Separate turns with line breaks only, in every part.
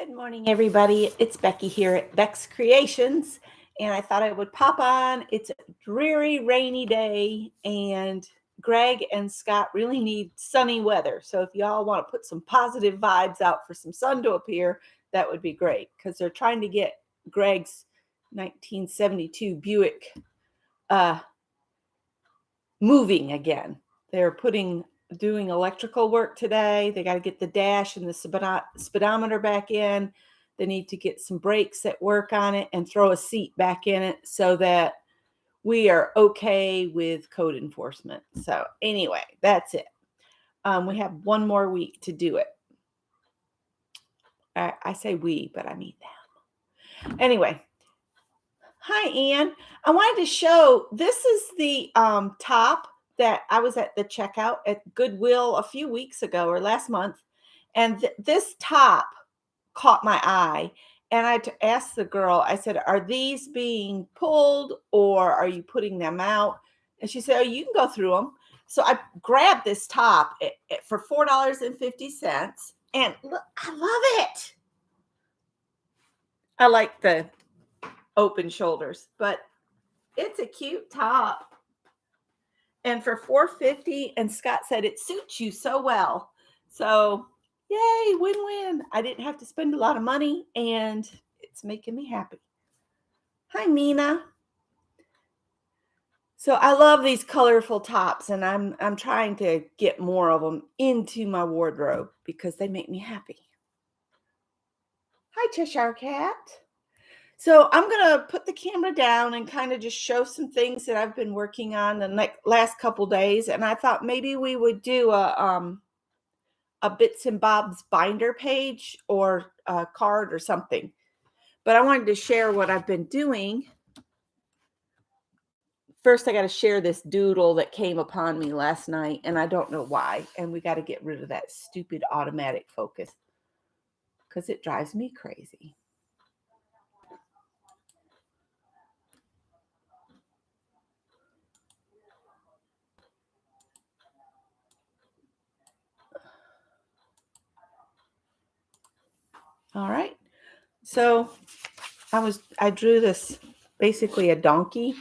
Good morning, everybody. It's Becky here at Beck's Creations, and I thought I would pop on. It's a dreary, rainy day, and Greg and Scott really need sunny weather. So if y'all want to put some positive vibes out for some sun to appear, that would be great because they're trying to get Greg's 1972 Buick moving again. They're doing electrical work today. They got to get the dash and the speedometer back in. They need to get some brakes that work on it and throw a seat back in it so that we are okay with code enforcement. So anyway, that's it. We have one more week to do it. I say we, but I mean them. Anyway, hi, Ann. I wanted to show, this is the top that I was at the checkout at Goodwill a few weeks ago or last month. And this top caught my eye. And I asked the girl, I said, are these being pulled or are you putting them out? And she said, oh, you can go through them. So I grabbed this top for $4.50. And look, I love it. I like the open shoulders, but it's a cute top. And for $4.50, and Scott said it suits you so well. So yay, win-win. I didn't have to spend a lot of money and it's making me happy. Hi, Nina. So I love these colorful tops, and I'm trying to get more of them into my wardrobe because they make me happy. Hi, Cheshire Cat. So I'm going to put the camera down and kind of just show some things that I've been working on the last couple days. And I thought maybe we would do a Bits and Bob's binder page or a card or something. But I wanted to share what I've been doing. First, I got to share this doodle that came upon me last night, and I don't know why. And we got to get rid of that stupid automatic focus because it drives me crazy. All right. So I drew this, basically a donkey,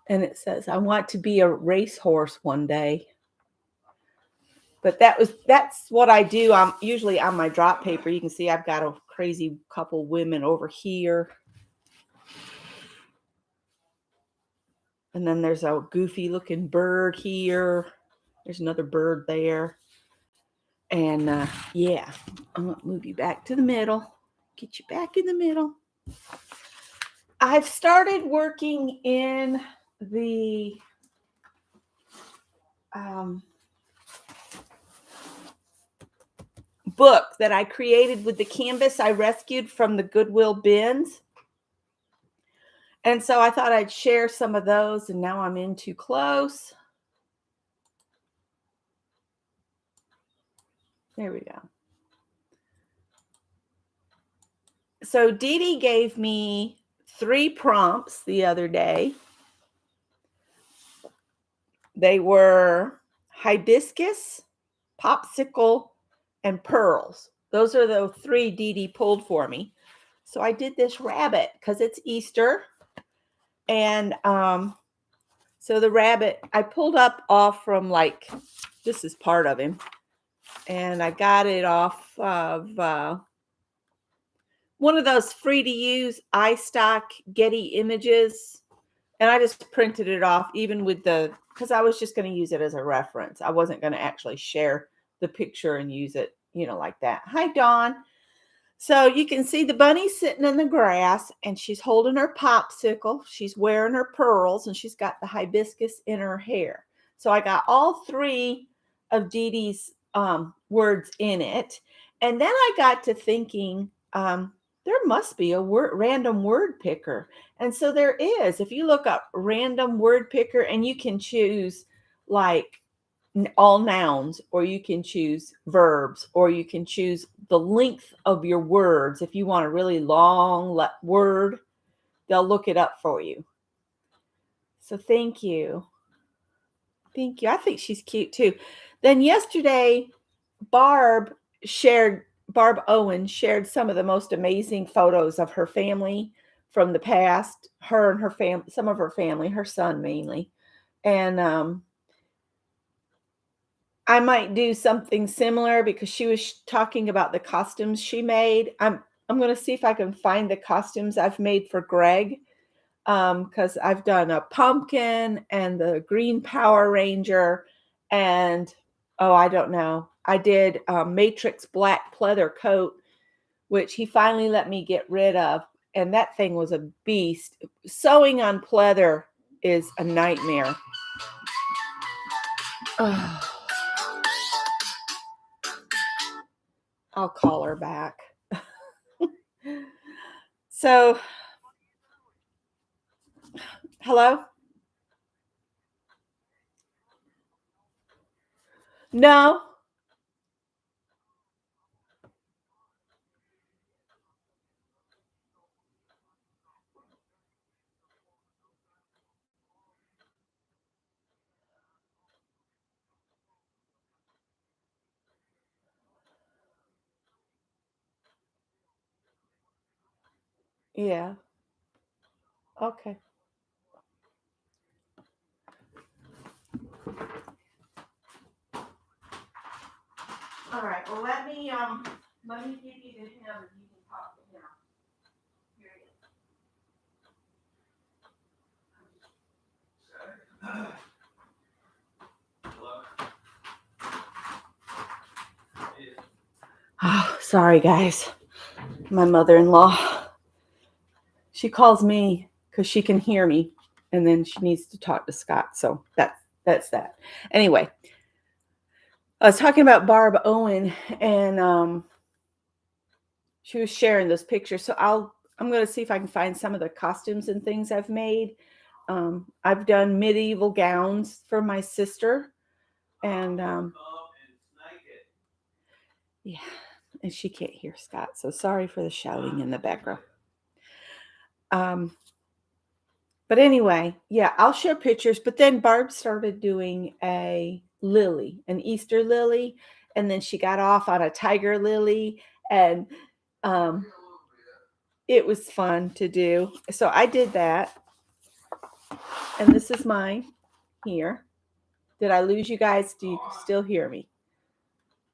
and it says, I want to be a racehorse one day. But that's what I do. I'm usually on my drop paper. You can see I've got a crazy couple women over here. And then there's a goofy looking bird here. There's another bird there. And yeah, I'm going to move you back to the middle. Get you back in the middle. I've started working in the book that I created with the canvas I rescued from the Goodwill bins. And so I thought I'd share some of those, and now I'm in too close. There we go. So Dee Dee gave me 3 prompts the other day. They were hibiscus, popsicle, and pearls. Those are the 3 Dee Dee pulled for me. So I did this rabbit because it's Easter. And so the rabbit, I pulled up off from, like, this is part of him. And I got it off of one of those free to use iStock Getty images. And I just printed it off even with because I was just going to use it as a reference. I wasn't going to actually share the picture and use it, like that. Hi, Dawn. So you can see the bunny sitting in the grass, and she's holding her popsicle. She's wearing her pearls, and she's got the hibiscus in her hair. So I got all 3 of Dee Dee's words in it. And then I got to thinking, there must be a random word picker. And so there is. If you look up random word picker, and you can choose like all nouns, or you can choose verbs, or you can choose the length of your words. If you want a really long word, they'll look it up for you. So thank you. Thank you. I think she's cute too. Then yesterday, Barb shared Barb Owen shared some of the most amazing photos of her family from the past, her and her family, some of her family, her son mainly. And I might do something similar because she was talking about the costumes she made. I'm going to see if I can find the costumes I've made for Greg, because I've done a pumpkin and the Green Power Ranger, and oh, I don't know. I did a Matrix black pleather coat, which he finally let me get rid of, and that thing was a beast. Sewing on pleather is a nightmare. Ugh. I'll call her back. So, hello? No. Yeah. Okay. All right. Well, let me give you to him and you can talk to him. Here he is. Oh, sorry guys. My mother-in-law. She calls me because she can hear me, and then she needs to talk to Scott. So that's that. Anyway, I was talking about Barb Owen, and she was sharing those pictures. So I'm going to see if I can find some of the costumes and things I've made. I've done medieval gowns for my sister, and yeah, and she can't hear Scott. So sorry for the shouting in the background. But anyway, yeah, I'll share pictures. But then Barb started doing an Easter lily, and then she got off on a tiger lily, and um, it was fun to do. So I did that, and this is mine here. Did I lose you guys? Do you still hear me?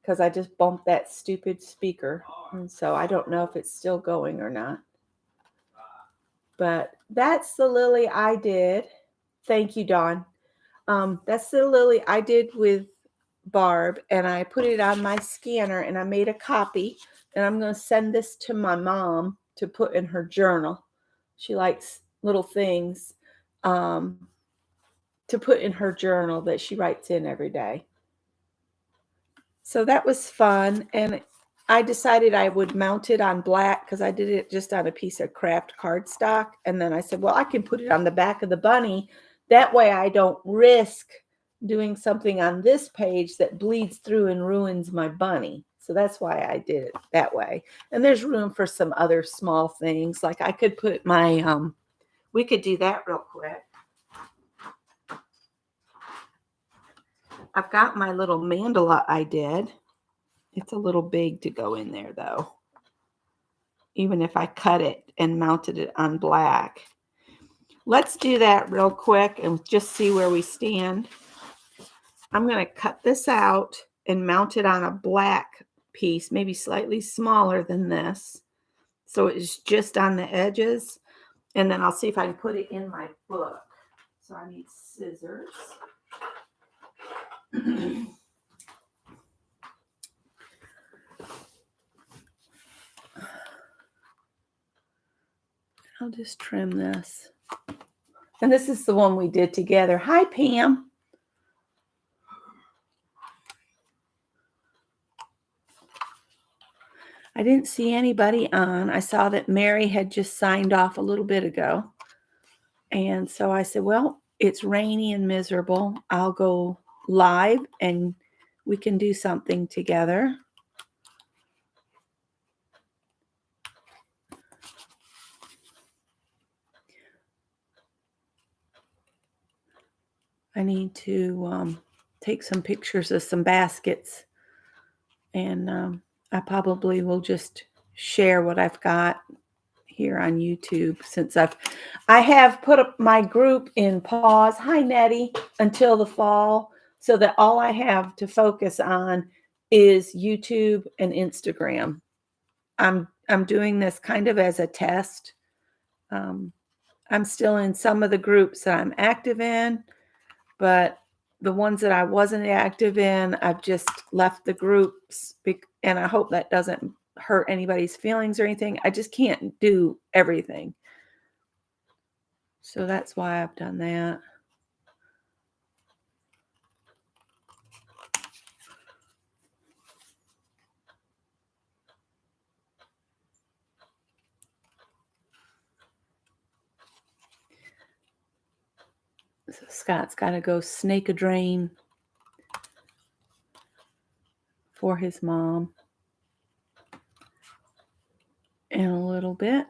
Because I just bumped that stupid speaker, and so I don't know if it's still going or not. But that's the lily I did. Thank you, Dawn. That's the lily I did with Barb, and I put it on my scanner, and I made a copy, and I'm going to send this to my mom to put in her journal. She likes little things to put in her journal that she writes in every day. So that was fun, and I decided I would mount it on black because I did it just on a piece of craft cardstock, and then I said, well, I can put it on the back of the bunny. That way I don't risk doing something on this page that bleeds through and ruins my bunny. So that's why I did it that way. And there's room for some other small things. Like I could put my, we could do that real quick. I've got my little mandala I did. It's a little big to go in there though. Even if I cut it and mounted it on black. Let's do that real quick and just see where we stand. I'm going to cut this out and mount it on a black piece, maybe slightly smaller than this. So it's just on the edges. And then I'll see if I can put it in my book. So I need scissors. I'll just trim this. And this is the one we did together. Hi, Pam. I didn't see anybody on. I saw that Mary had just signed off a little bit ago. And so I said, well, it's rainy and miserable. I'll go live and we can do something together. I need to take some pictures of some baskets and I probably will just share what I've got here on YouTube since I have put up my group in pause. Hi Nettie, until the fall, so that all I have to focus on is YouTube and Instagram. I'm doing this kind of as a test. I'm still in some of the groups that I'm active in, but the ones that I wasn't active in, I've just left the groups, and I hope that doesn't hurt anybody's feelings or anything. I just can't do everything. So that's why I've done that. So Scott's got to go snake a drain for his mom in a little bit.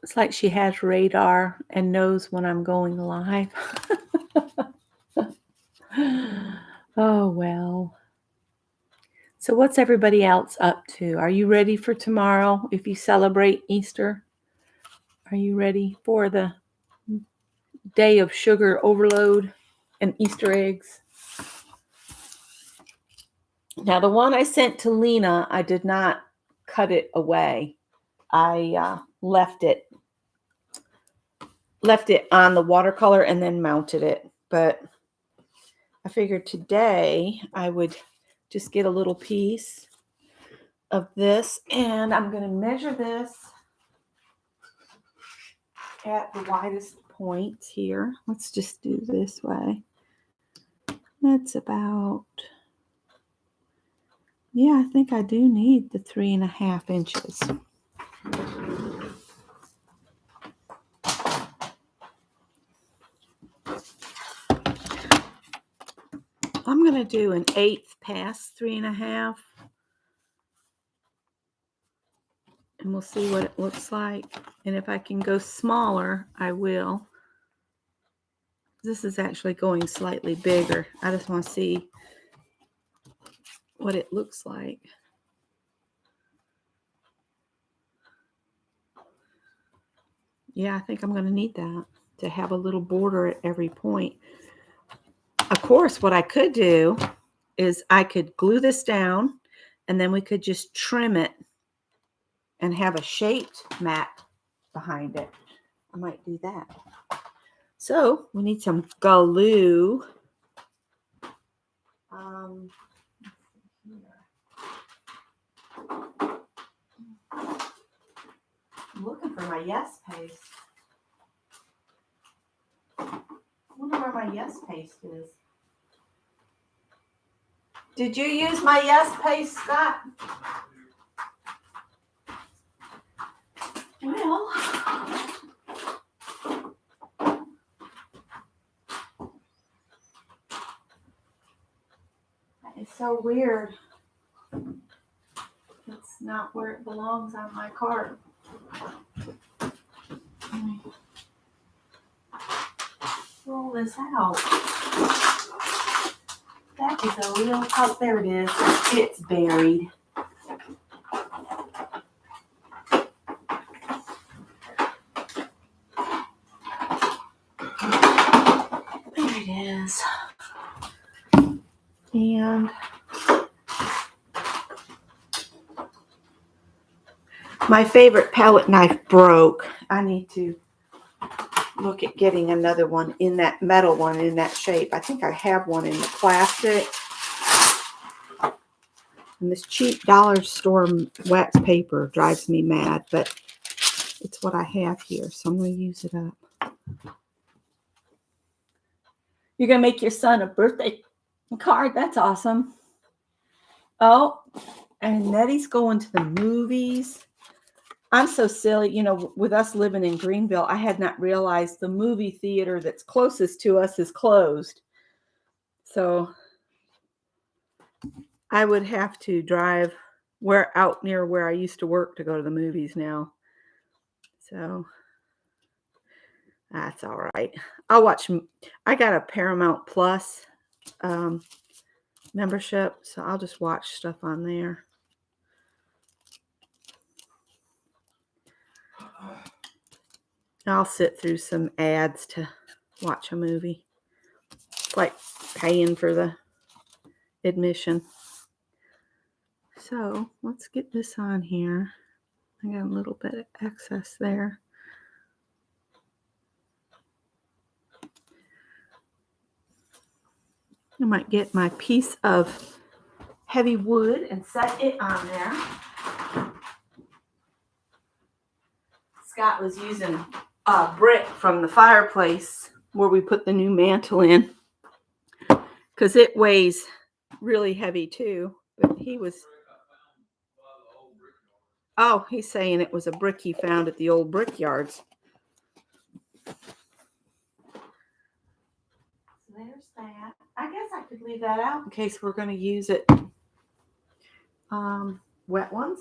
It's like she has radar and knows when I'm going live. Oh, well. So what's everybody else up to? Are you ready for tomorrow if you celebrate Easter? Are you ready for the day of sugar overload and Easter eggs? Now, the one I sent to Lena, I did not cut it away. I left it on the watercolor and then mounted it. But I figured today I would just get a little piece of this, and I'm going to measure this at the widest point here. Let's just do this way. That's about, yeah, I think I do need the 3.5 inches. I'm going to do an 1/8 past 3.5. And we'll see what it looks like. And if I can go smaller, I will. This is actually going slightly bigger. I just want to see what it looks like. Yeah, I think I'm going to need that to have a little border at every point. Of course, what I could do is I could glue this down, and then we could just trim it and have a shaped mat behind it. I might do that. So we need some glue. I'm looking for my Yes paste. I wonder where my Yes paste is. Did you use my Yes paste, Scott? Well, that is so weird. It's not where it belongs on my card. Roll this out. That is a real tough. There it is. It's buried. There it is. And my favorite palette knife broke. I need to look at getting another one in that metal one in that shape. I think I have one in the plastic. And this cheap dollar store wax paper drives me mad, but it's what I have here, so I'm going to use it up. You're going to make your son a birthday card? That's awesome. Oh, and Nettie's going to the movies. I'm so silly. You know, with us living in Greenville, I had not realized the movie theater that's closest to us is closed. So I would have to drive We're out near where I used to work to go to the movies now. So that's all right. I got a Paramount Plus membership, so I'll just watch stuff on there. I'll sit through some ads to watch a movie. It's like paying for the admission. So let's get this on here. I got a little bit of excess there. I might get my piece of heavy wood and set it on there. Scott was using a brick from the fireplace where we put the new mantle in, because it weighs really heavy too. But he's saying it was a brick he found at the old brickyards. So there's that. I guess I could leave that out in case we're going to use it. Wet ones.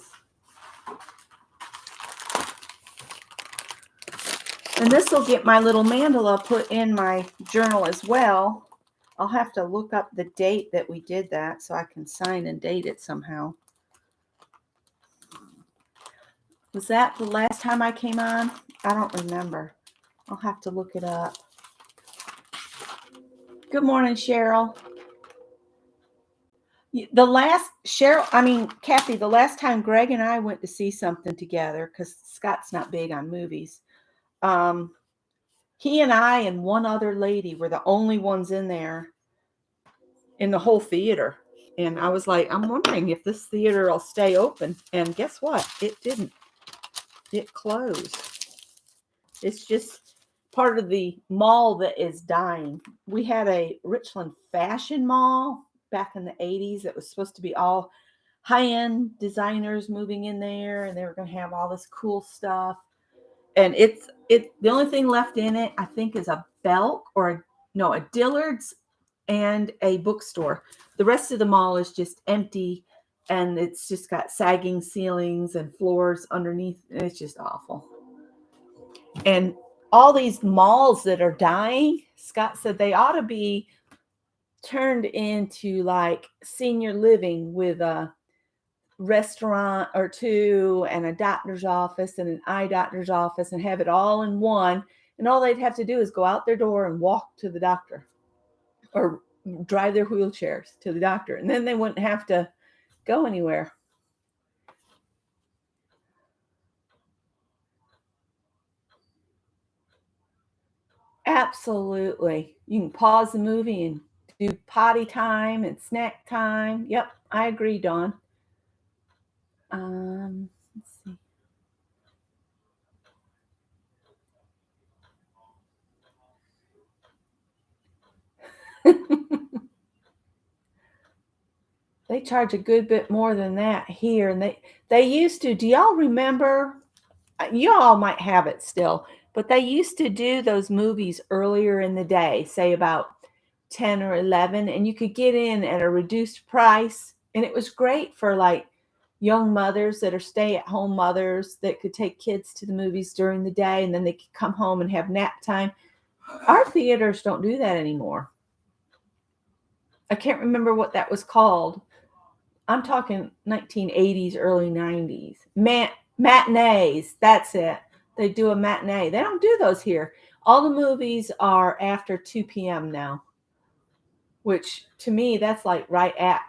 And this will get my little mandala put in my journal as well. I'll have to look up the date that we did that so I can sign and date it somehow. Was that the last time I came on? I don't remember. I'll have to look it up. Good morning, Cheryl. Kathy, the last time Greg and I went to see something together, because Scott's not big on movies, he and I and one other lady were the only ones in there in the whole theater. And I was like, I'm wondering if this theater will stay open. And guess what? It didn't. It closed. It's just part of the mall that is dying. We had a Richland fashion mall back in the 80s that was supposed to be all high-end designers moving in there, and they were going to have all this cool stuff. And the only thing left in it, I think, is a Belk a Dillard's and a bookstore. The rest of the mall is just empty, and it's just got sagging ceilings and floors underneath. And it's just awful. And all these malls that are dying, Scott said they ought to be turned into like senior living with a restaurant or two and a doctor's office and an eye doctor's office, and have it all in one. And all they'd have to do is go out their door and walk to the doctor or drive their wheelchairs to the doctor. And then they wouldn't have to go anywhere. Absolutely. You can pause the movie and do potty time and snack time. Yep, I agree, Dawn. Let's see. They charge a good bit more than that here. And they used to, do y'all remember? Y'all might have it still, but they used to do those movies earlier in the day, say about 10 or 11, and you could get in at a reduced price. And it was great for like young mothers that are stay-at-home mothers that could take kids to the movies during the day, and then they could come home and have nap time. Our theaters don't do that anymore. I can't remember what that was called. I'm talking 1980s, early 90s. Matinees, that's it. They do a matinee. They don't do those here. All the movies are after 2 p.m. now, which to me, that's like right at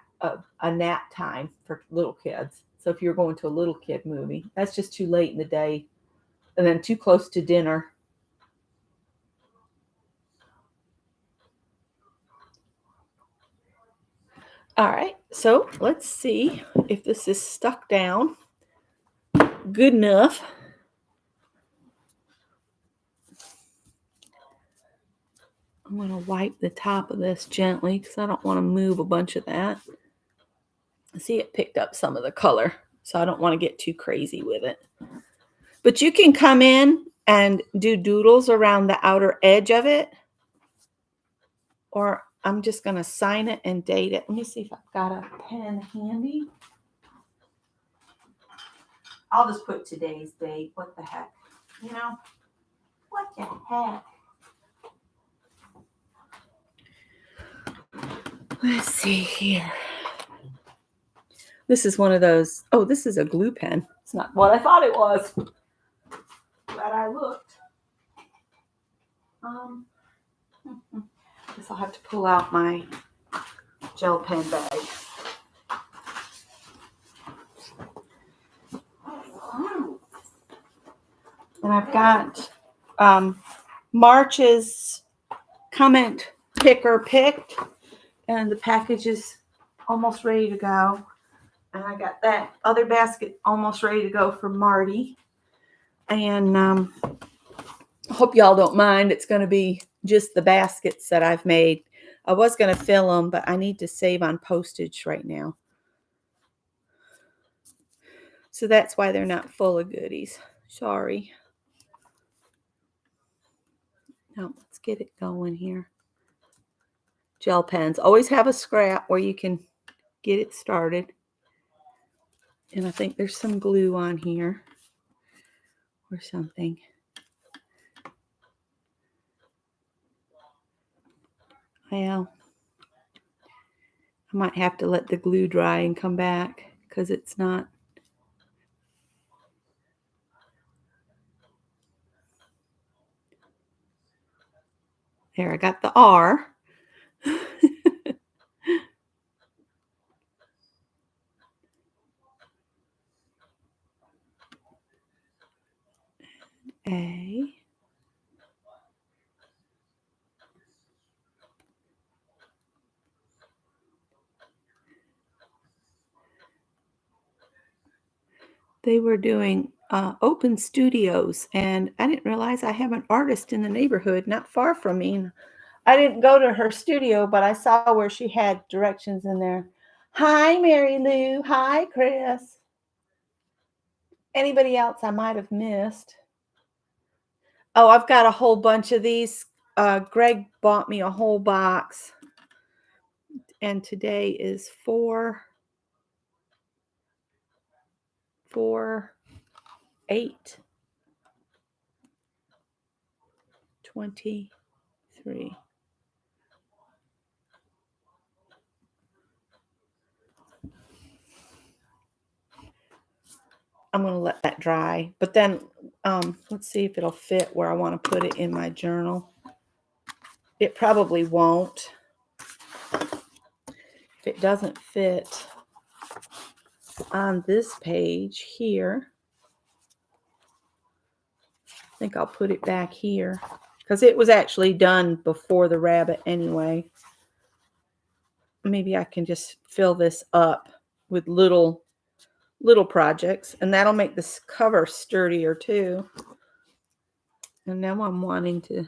a nap time for little kids. So if you're going to a little kid movie, that's just too late in the day and then too close to dinner. All right, so let's see if this is stuck down good enough. I'm going to wipe the top of this gently because I don't want to move a bunch of that. See, it picked up some of the color, so I don't want to get too crazy with it. But you can come in and do doodles around the outer edge of it, or I'm just going to sign it and date it. Let me see if I've got a pen handy. I'll just put today's date. What the heck? You know? What the heck? Let's see here. This is one of those. Oh, this is a glue pen. It's not what I thought it was. Glad I looked. Guess I'll have to pull out my gel pen bag. And I've got March's comment picker picked, and the package is almost ready to go. And I got that other basket almost ready to go for Marty. And I hope y'all don't mind. It's going to be just the baskets that I've made. I was going to fill them, but I need to save on postage right now. So that's why they're not full of goodies. Sorry. Now, let's get it going here. Gel pens. Always have a scrap where you can get it started. And I think there's some glue on here or something. Well, I might have to let the glue dry and come back because it's not. There, I got the R. A. They were doing open studios, and I didn't realize I have an artist in the neighborhood not far from me. And I didn't go to her studio, but I saw where she had directions in there. Hi, Mary Lou. Hi, Chris. Anybody else I might have missed? Oh, I've got a whole bunch of these. Greg bought me a whole box. And today is 4/8/23. I'm going to let that dry. But then let's see if it'll fit where I want to put it in my journal. It probably won't. If it doesn't fit on this page here, I think I'll put it back here because it was actually done before the rabbit anyway. Maybe I can just fill this up with little projects, and that'll make this cover sturdier too. And now I'm wanting to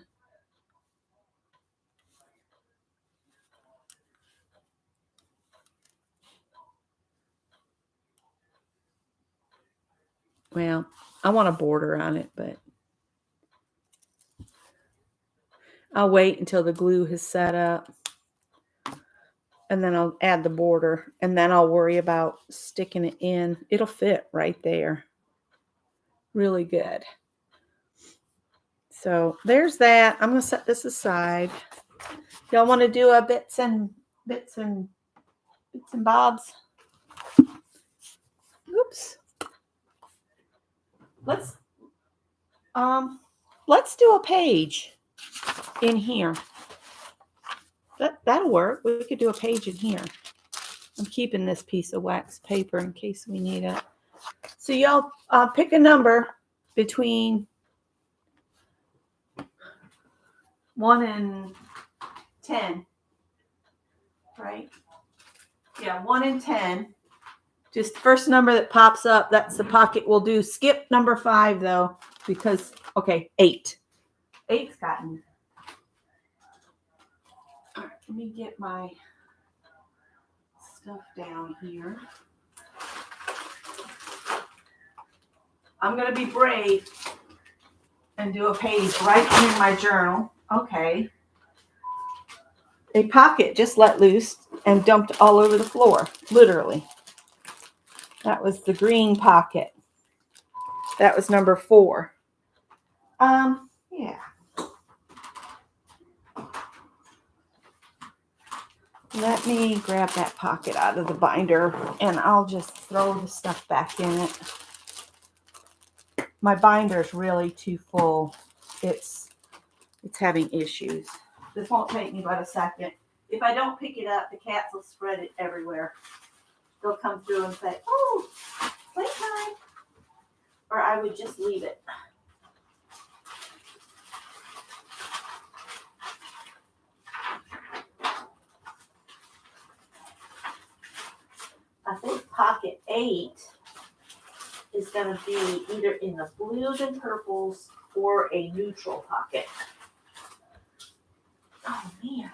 well, I want a border on it, but I'll wait until the glue has set up, and then I'll add the border, and then I'll worry about sticking it in. It'll fit right there. Really good. So there's that. I'm going to set this aside. Y'all want to do a bits and bobs? Oops. Let's do a page in here. That'll work. We could do a page in here. I'm keeping this piece of wax paper in case we need it. So y'all pick a number between 1 and 10. Right? Yeah, 1 and 10. Just first number that pops up, that's the pocket we'll do. Skip number 5 though, because, okay, 8. 8's gotten. All right, let me get my stuff down here. I'm going to be brave and do a page right in my journal. Okay. A pocket just let loose and dumped all over the floor, literally. That was the green pocket. That was number 4. Yeah. Let me grab that pocket out of the binder and I'll just throw the stuff back in it. My binder is really too full. It's having issues. This won't take me but a second. If I don't pick it up, the cats will spread it everywhere. They'll come through and say, "Oh, playtime," or I would just leave it. I think pocket 8 is going to be either in the blues and purples or a neutral pocket. Oh man.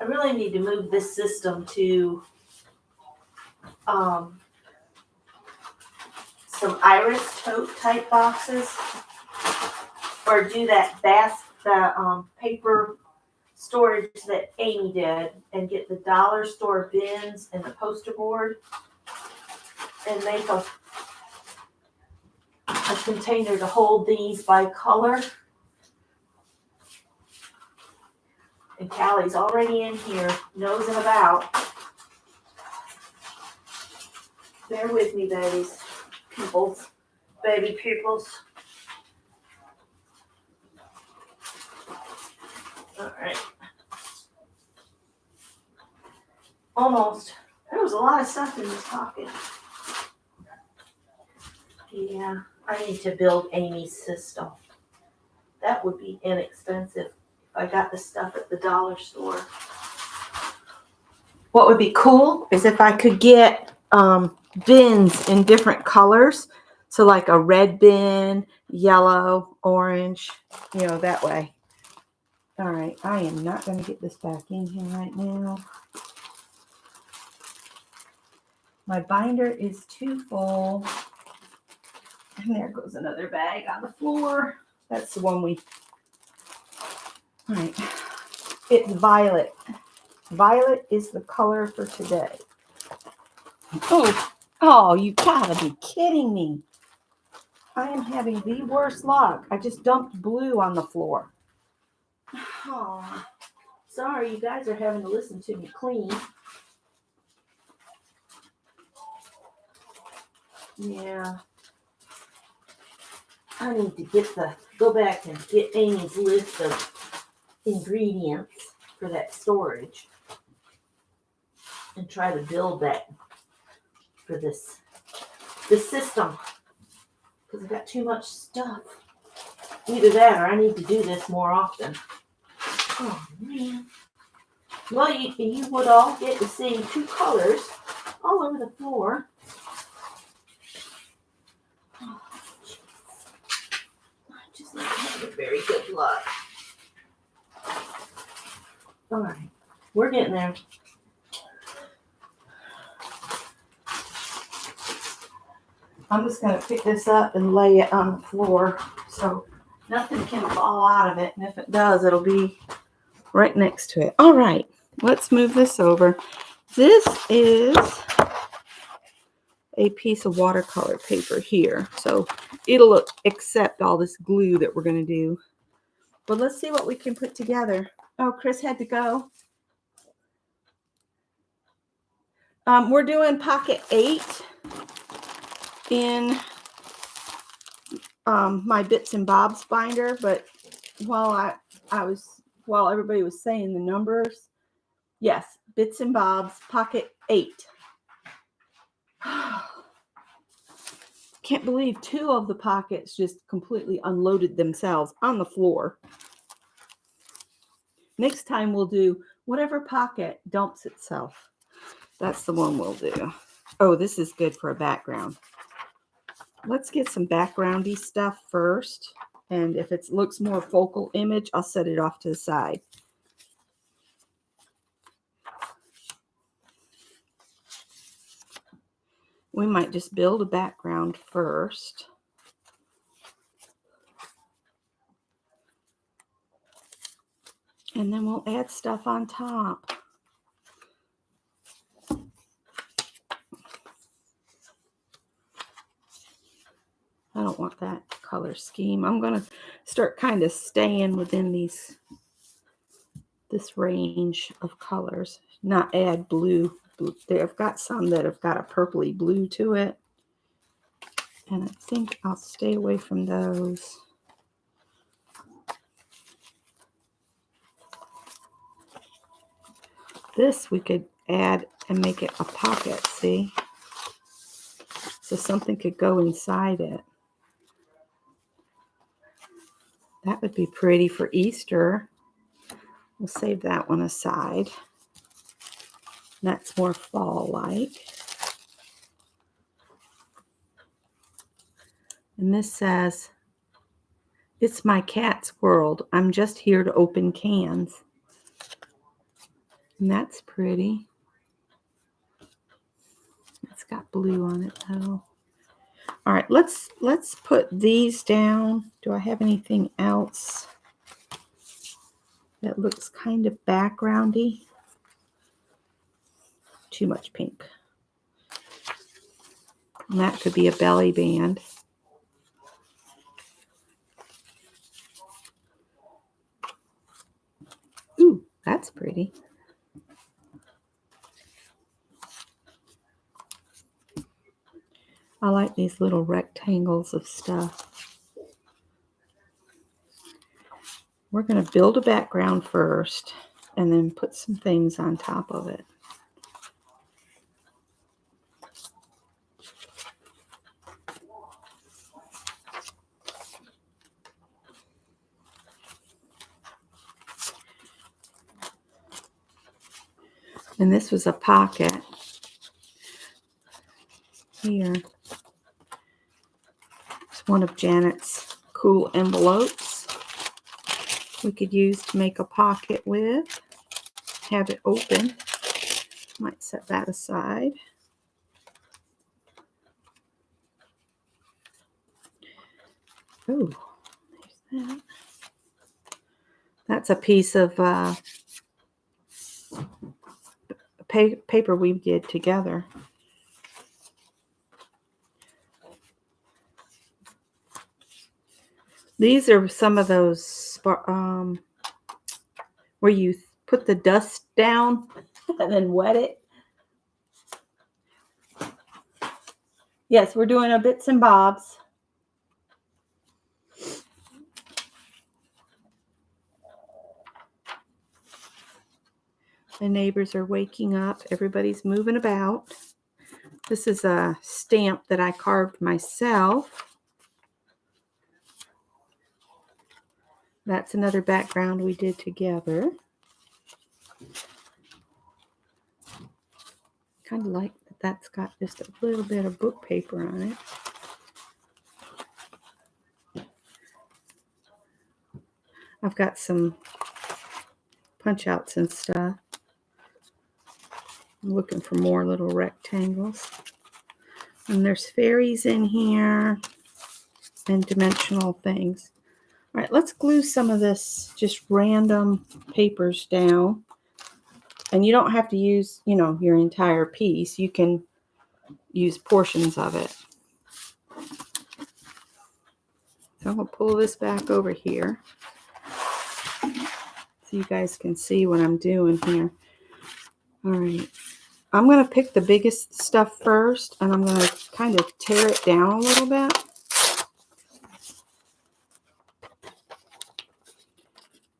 I really need to move this system to some iris tote type boxes, or do that paper storage that Amy did and get the dollar store bins and the poster board and make a container to hold these by color. And Callie's already in here, nosing about. Bear with me, babies. Pupils. Baby pupils. All right. Almost. There was a lot of stuff in this pocket. Yeah, I need to build Amy's system. That would be inexpensive if I got the stuff at the dollar store. What would be cool is if I could get bins in different colors. So like a red bin, yellow, orange, that way. All right, I am not going to get this back in here right now. My binder is too full. And there goes another bag on the floor. That's the one all right. It's violet. Violet is the color for today. Oh, you gotta be kidding me. I am having the worst luck. I just dumped blue on the floor. Oh, sorry, you guys are having to listen to me clean. Yeah. I need to go back and get Amy's list of ingredients for that storage and try to build that for this system, because I've got too much stuff. Either that or I need to do this more often. Oh man. Well, you would all get to see 2 colors all over the floor. Oh, I just not having very good luck. All right, we're getting there. I'm just going to pick this up and lay it on the floor so nothing can fall out of it. And if it does, it'll be right next to it. All right, let's move this over. This is a piece of watercolor paper here. So it'll accept all this glue that we're going to do. But let's see what we can put together. Oh, Chris had to go. We're doing pocket 8 in my Bits and Bobs binder, but while everybody was saying the numbers, yes, Bits and Bobs pocket 8. Can't believe 2 of the pockets just completely unloaded themselves on the floor. Next time we'll do whatever pocket dumps itself. That's the one we'll do. Oh, this is good for a background. Let's get some backgroundy stuff first. And if it looks more focal image, I'll set it off to the side. We might just build a background first. And then we'll add stuff on top. I don't want that color scheme. I'm going to start kind of staying within this range of colors, not add blue. I've got some that have got a purpley blue to it, and I think I'll stay away from those. This we could add and make it a pocket, see? So something could go inside it. That would be pretty for Easter. We'll save that one aside. That's more fall-like. And this says, "It's my cat's world. I'm just here to open cans." And that's pretty. It's got blue on it though. All right, let's put these down. Do I have anything else that looks kind of backgroundy? Too much pink. And that could be a belly band. Ooh, that's pretty. I like these little rectangles of stuff. We're going to build a background first and then put some things on top of it. And this was a pocket here. It's one of Janet's cool envelopes we could use to make a pocket with. Have it open. Might set that aside. Oh, there's that. That's a piece of paper we did together. These are some of those where you put the dust down and then wet it. Yes, we're doing a bits and bobs. The neighbors are waking up. Everybody's moving about. This is a stamp that I carved myself. That's another background we did together. Kind of like that that's got just a little bit of book paper on it. I've got some punch outs and stuff. I'm looking for more little rectangles. And there's fairies in here and dimensional things. All right, let's glue some of this just random papers down. And you don't have to use, your entire piece. You can use portions of it. So I'm going to pull this back over here so you guys can see what I'm doing here. All right. I'm going to pick the biggest stuff first, and I'm going to kind of tear it down a little bit.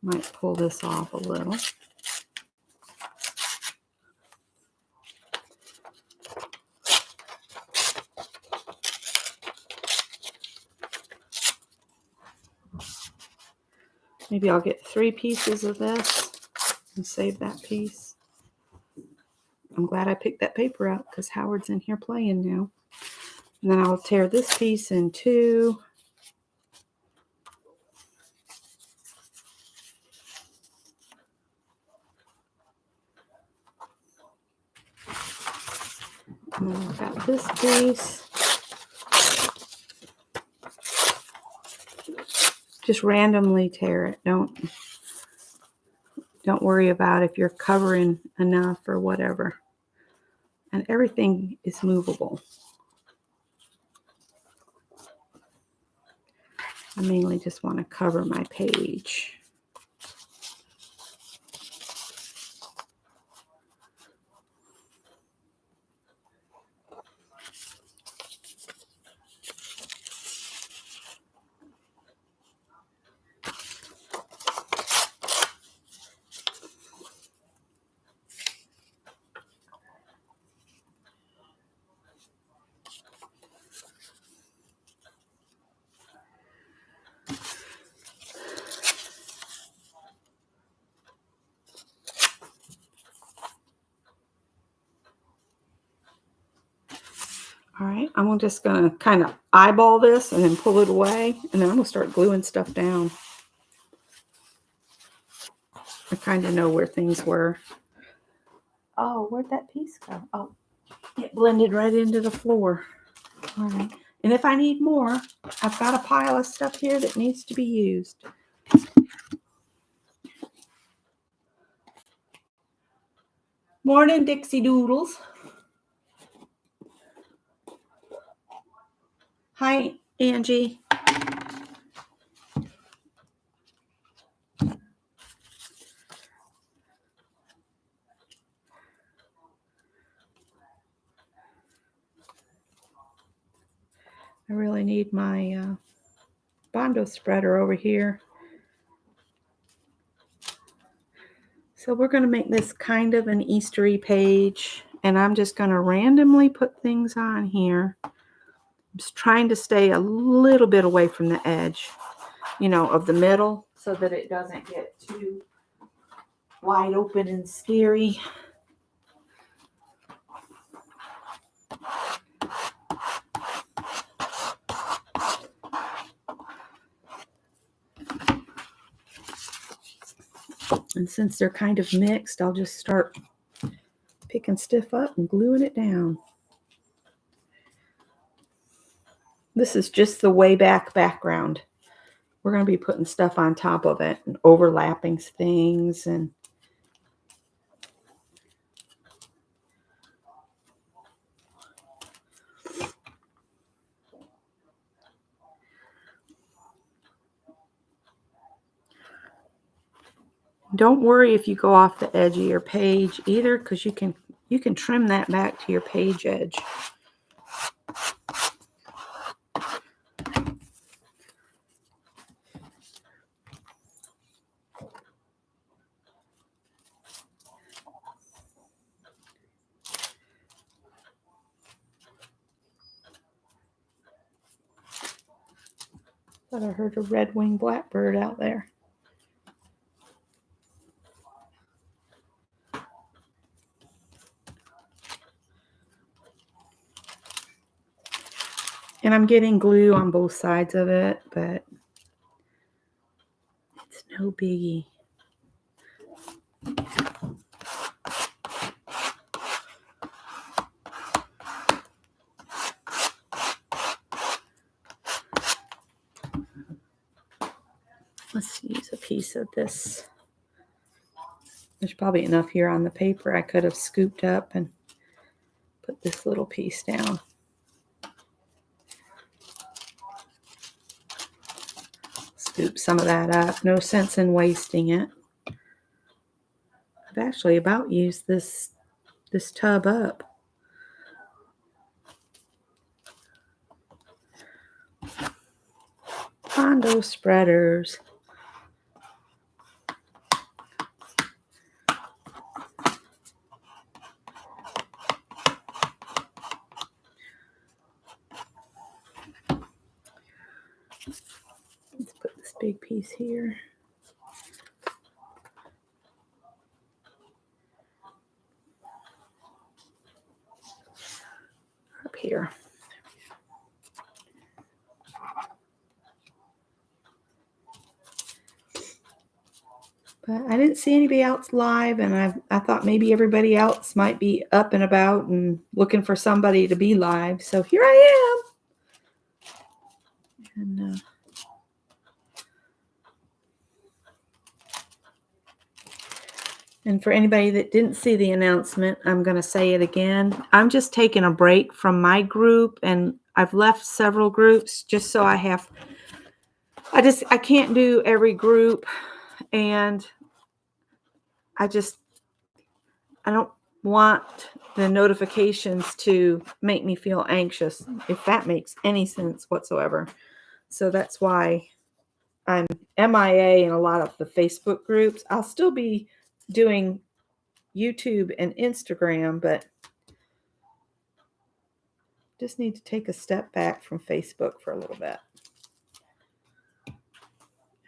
Might pull this off a little. Maybe I'll get 3 pieces of this and save that piece. I'm glad I picked that paper out because Howard's in here playing now. And then I'll tear this piece in 2. And then I've got this piece. Just randomly tear it. Don't worry about if you're covering enough or whatever. And everything is movable. I mainly just want to cover my page. All right, I'm just going to kind of eyeball this and then pull it away, and then I'm going to start gluing stuff down. I kind of know where things were. Oh, where'd that piece go? Oh, it blended right into the floor. All right, and if I need more, I've got a pile of stuff here that needs to be used. Morning, Dixie Doodles. Hi, Angie. I really need my Bondo spreader over here. So we're going to make this kind of an Eastery page, and I'm just going to randomly put things on here. I'm just trying to stay a little bit away from the edge, you know, of the middle, so that it doesn't get too wide open and scary. And since they're kind of mixed, I'll just start picking stuff up and gluing it down. This is just the way back background. We're going to be putting stuff on top of it and overlapping things. And don't worry if you go off the edge of your page either, because you can trim that back to your page edge. Thought I heard a red-winged blackbird out there. And I'm getting glue on both sides of it, but it's no biggie. Let's use a piece of this. There's probably enough here on the paper I could have scooped up and put this little piece down. Scoop some of that up. No sense in wasting it. I've actually about used this tub up. Bondo spreaders. Let's put this big piece here. Up here. But I didn't see anybody else live, and I thought maybe everybody else might be up and about and looking for somebody to be live. So here I am. And for anybody that didn't see the announcement, I'm going to say it again. I'm just taking a break from my group, and I've left several groups just so I have I can't do every group, and I don't want the notifications to make me feel anxious, if that makes any sense whatsoever. So that's why I'm MIA in a lot of the Facebook groups. I'll still be doing YouTube and Instagram, but just need to take a step back from Facebook for a little bit.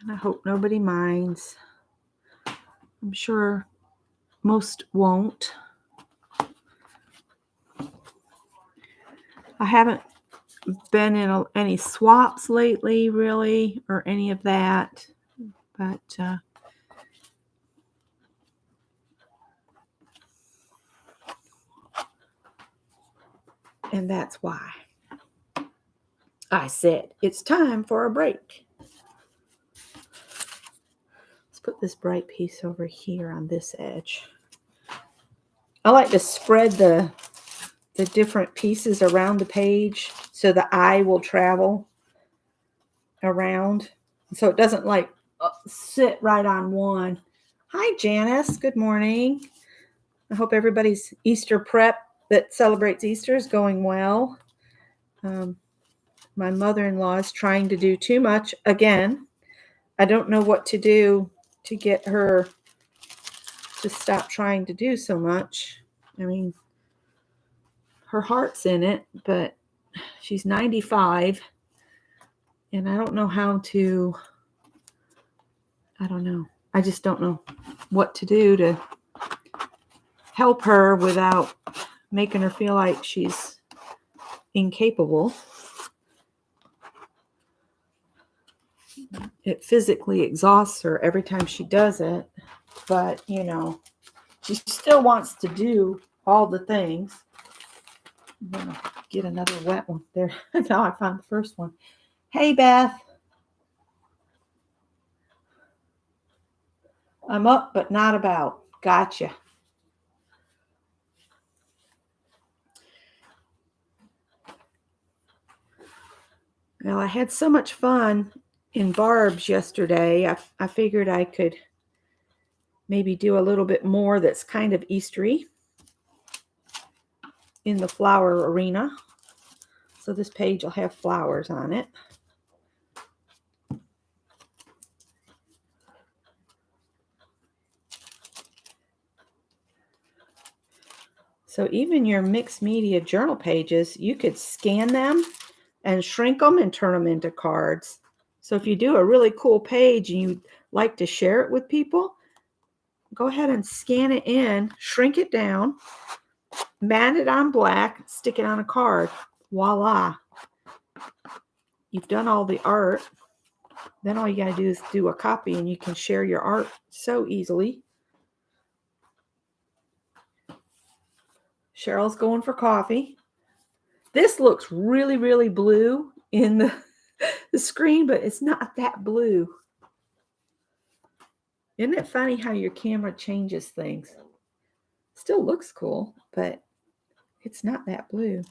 And I hope nobody minds. I'm sure most won't. I haven't been in any swaps lately, really, or any of that. But and that's why I said it's time for a break. Let's put this bright piece over here on this edge. I like to spread the different pieces around the page so the eye will travel around. So it doesn't like sit right on one. Hi, Janice. Good morning. I hope everybody's Easter prep that celebrates Easter is going well. My mother-in-law is trying to do too much again. I don't know what to do to get her to stop trying to do so much. I mean, her heart's in it, but she's 95, and I don't know how to, I don't know. I just don't know what to do to help her without making her feel like she's incapable. It physically exhausts her every time she does it, but you know, she still wants to do all the things. I'm gonna get another wet one there. Now I found the first one. Hey, Beth. I'm up, but not about. Gotcha. Well, I had so much fun in Barb's yesterday. I figured I could maybe do a little bit more that's kind of Eastery in the flower arena. So this page will have flowers on it. So even your mixed media journal pages, you could scan them and shrink them and turn them into cards. So if you do a really cool page and you'd like to share it with people, go ahead and scan it in, shrink it down, mat it on black, stick it on a card. Voila. You've done all the art. Then all you got to do is do a copy and you can share your art so easily. Cheryl's going for coffee. This looks really, really blue in the screen, but it's not that blue. Isn't it funny how your camera changes things? Still looks cool, but it's not that blue.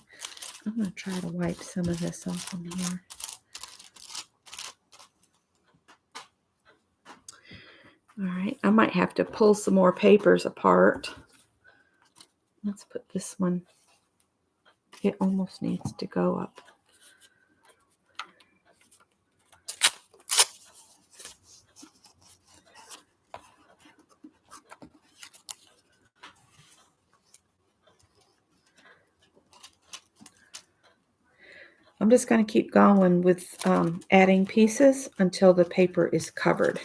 I'm going to try to wipe some of this off on here. All right, I might have to pull some more papers apart. Let's put this one. It almost needs to go up. I'm just going to keep going with adding pieces until the paper is covered.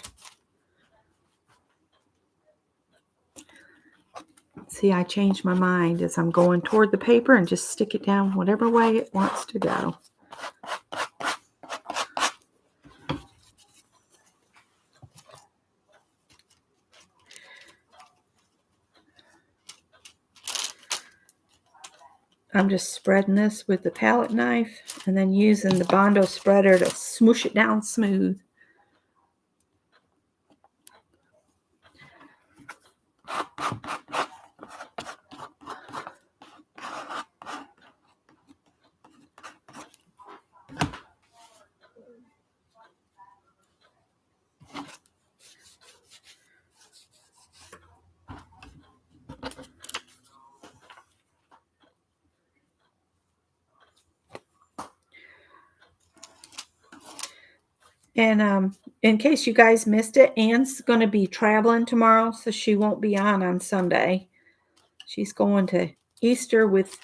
See, I changed my mind as I'm going toward the paper and just stick it down whatever way it wants to go. I'm just spreading this with the palette knife and then using the Bondo spreader to smoosh it down smooth. And in case you guys missed it, Anne's going to be traveling tomorrow, so she won't be on Sunday. She's going to Easter with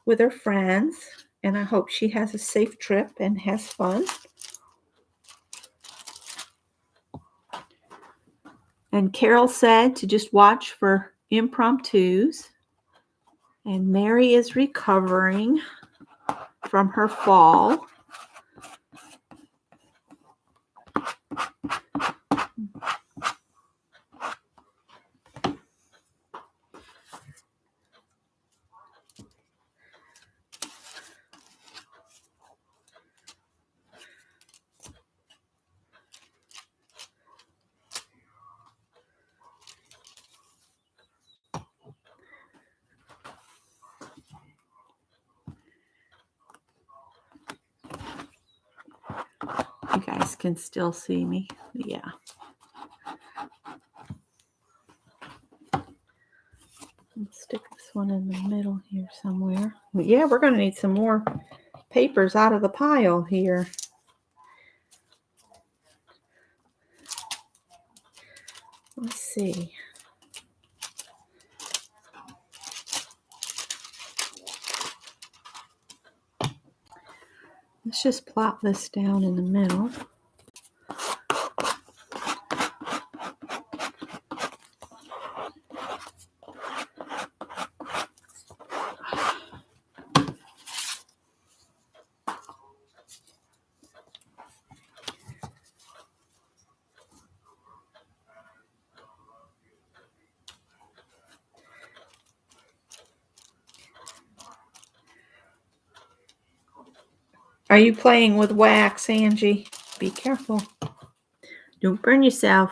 her friends, and I hope she has a safe trip and has fun. And Carol said to just watch for impromptus. And Mary is recovering from her fall. You guys can still see me. Yeah. Let's stick this one in the middle here somewhere. Yeah, we're going to need some more papers out of the pile here. Let's see. Let's just plop this down in the middle. Are you playing with wax, Angie? Be careful. Don't burn yourself.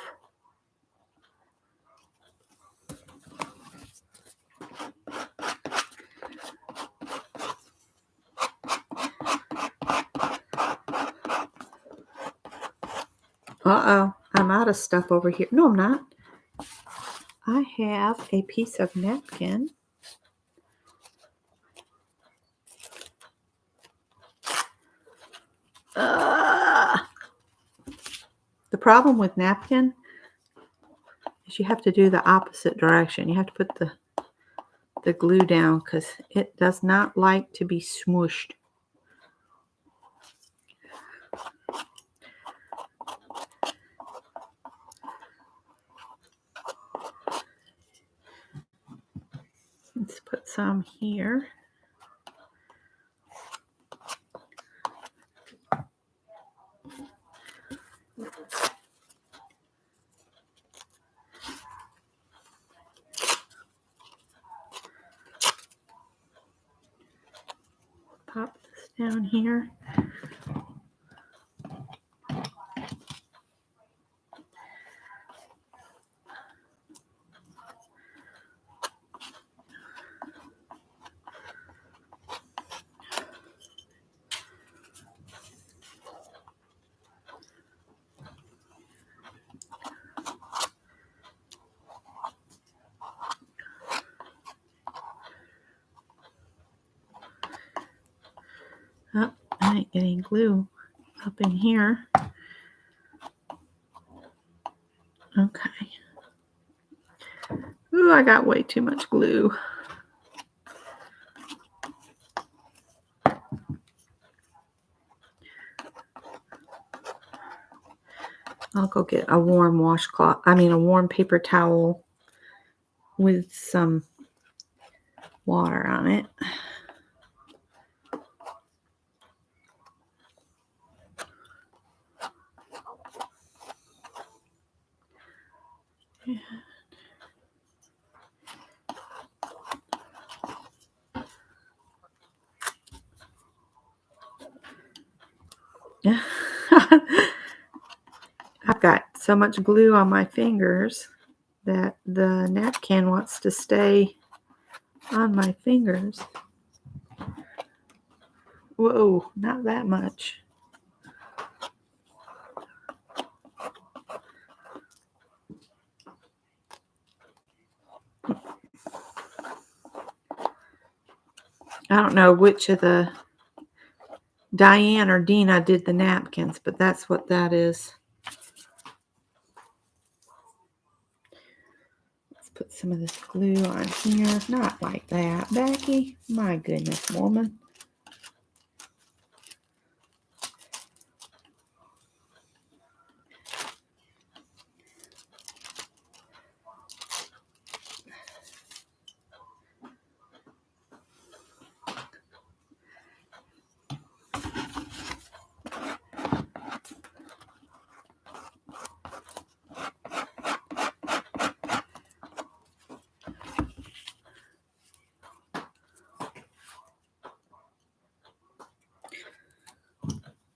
Uh-oh, I'm out of stuff over here. No, I'm not. I have a piece of napkin. The problem with napkin is you have to do the opposite direction. You have to put the glue down because it does not like to be smooshed. Let's put some here. Pop this down here. Oh, I ain't getting glue up in here. Okay. Ooh, I got way too much glue. I'll go get a warm washcloth. A warm paper towel with some water on it. Yeah. I've got so much glue on my fingers that the napkin wants to stay on my fingers. Whoa, not that much. I don't know which of the Diane or Dina did the napkins, but that's what that is. Let's put some of this glue on here. Not like that, Becky. My goodness, woman.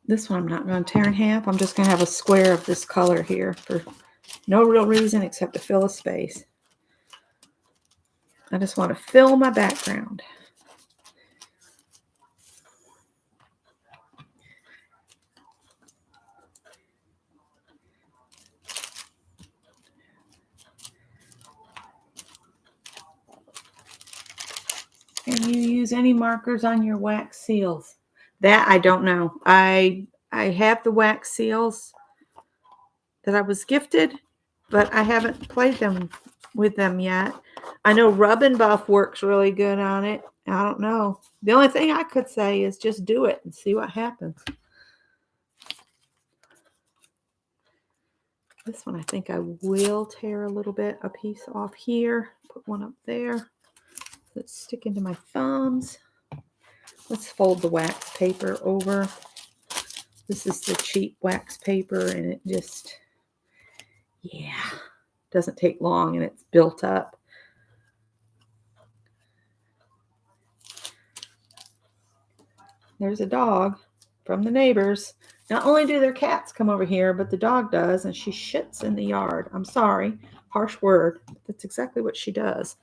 This one I'm not going to tear in half. I'm just going to have a square of this color here for no real reason except to fill a space. I just want to fill my background. Can you use any markers on your wax seals? That I don't know. I have the wax seals that I was gifted, but I haven't played them with them yet. I know Rub and Buff works really good on it. I don't know. The only thing I could say is just do it and see what happens. This one I think I will tear a little bit, a piece off here. Put one up there. Let's stick into my thumbs. Let's fold the wax paper over. This is the cheap wax paper, and it just, yeah, doesn't take long, and it's built up. There's a dog from the neighbors. Not only do their cats come over here, but the dog does, and she shits in the yard. I'm sorry, harsh word. But that's exactly what she does.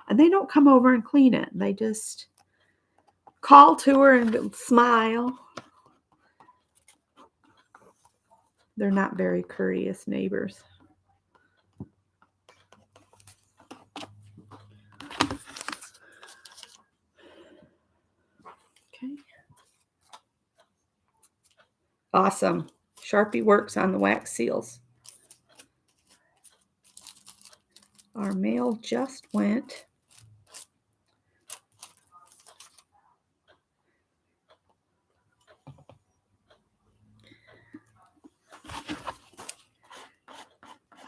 And they don't come over and clean it. They just call to her and smile. They're not very courteous neighbors. Okay. Awesome. Sharpie works on the wax seals. Our mail just went.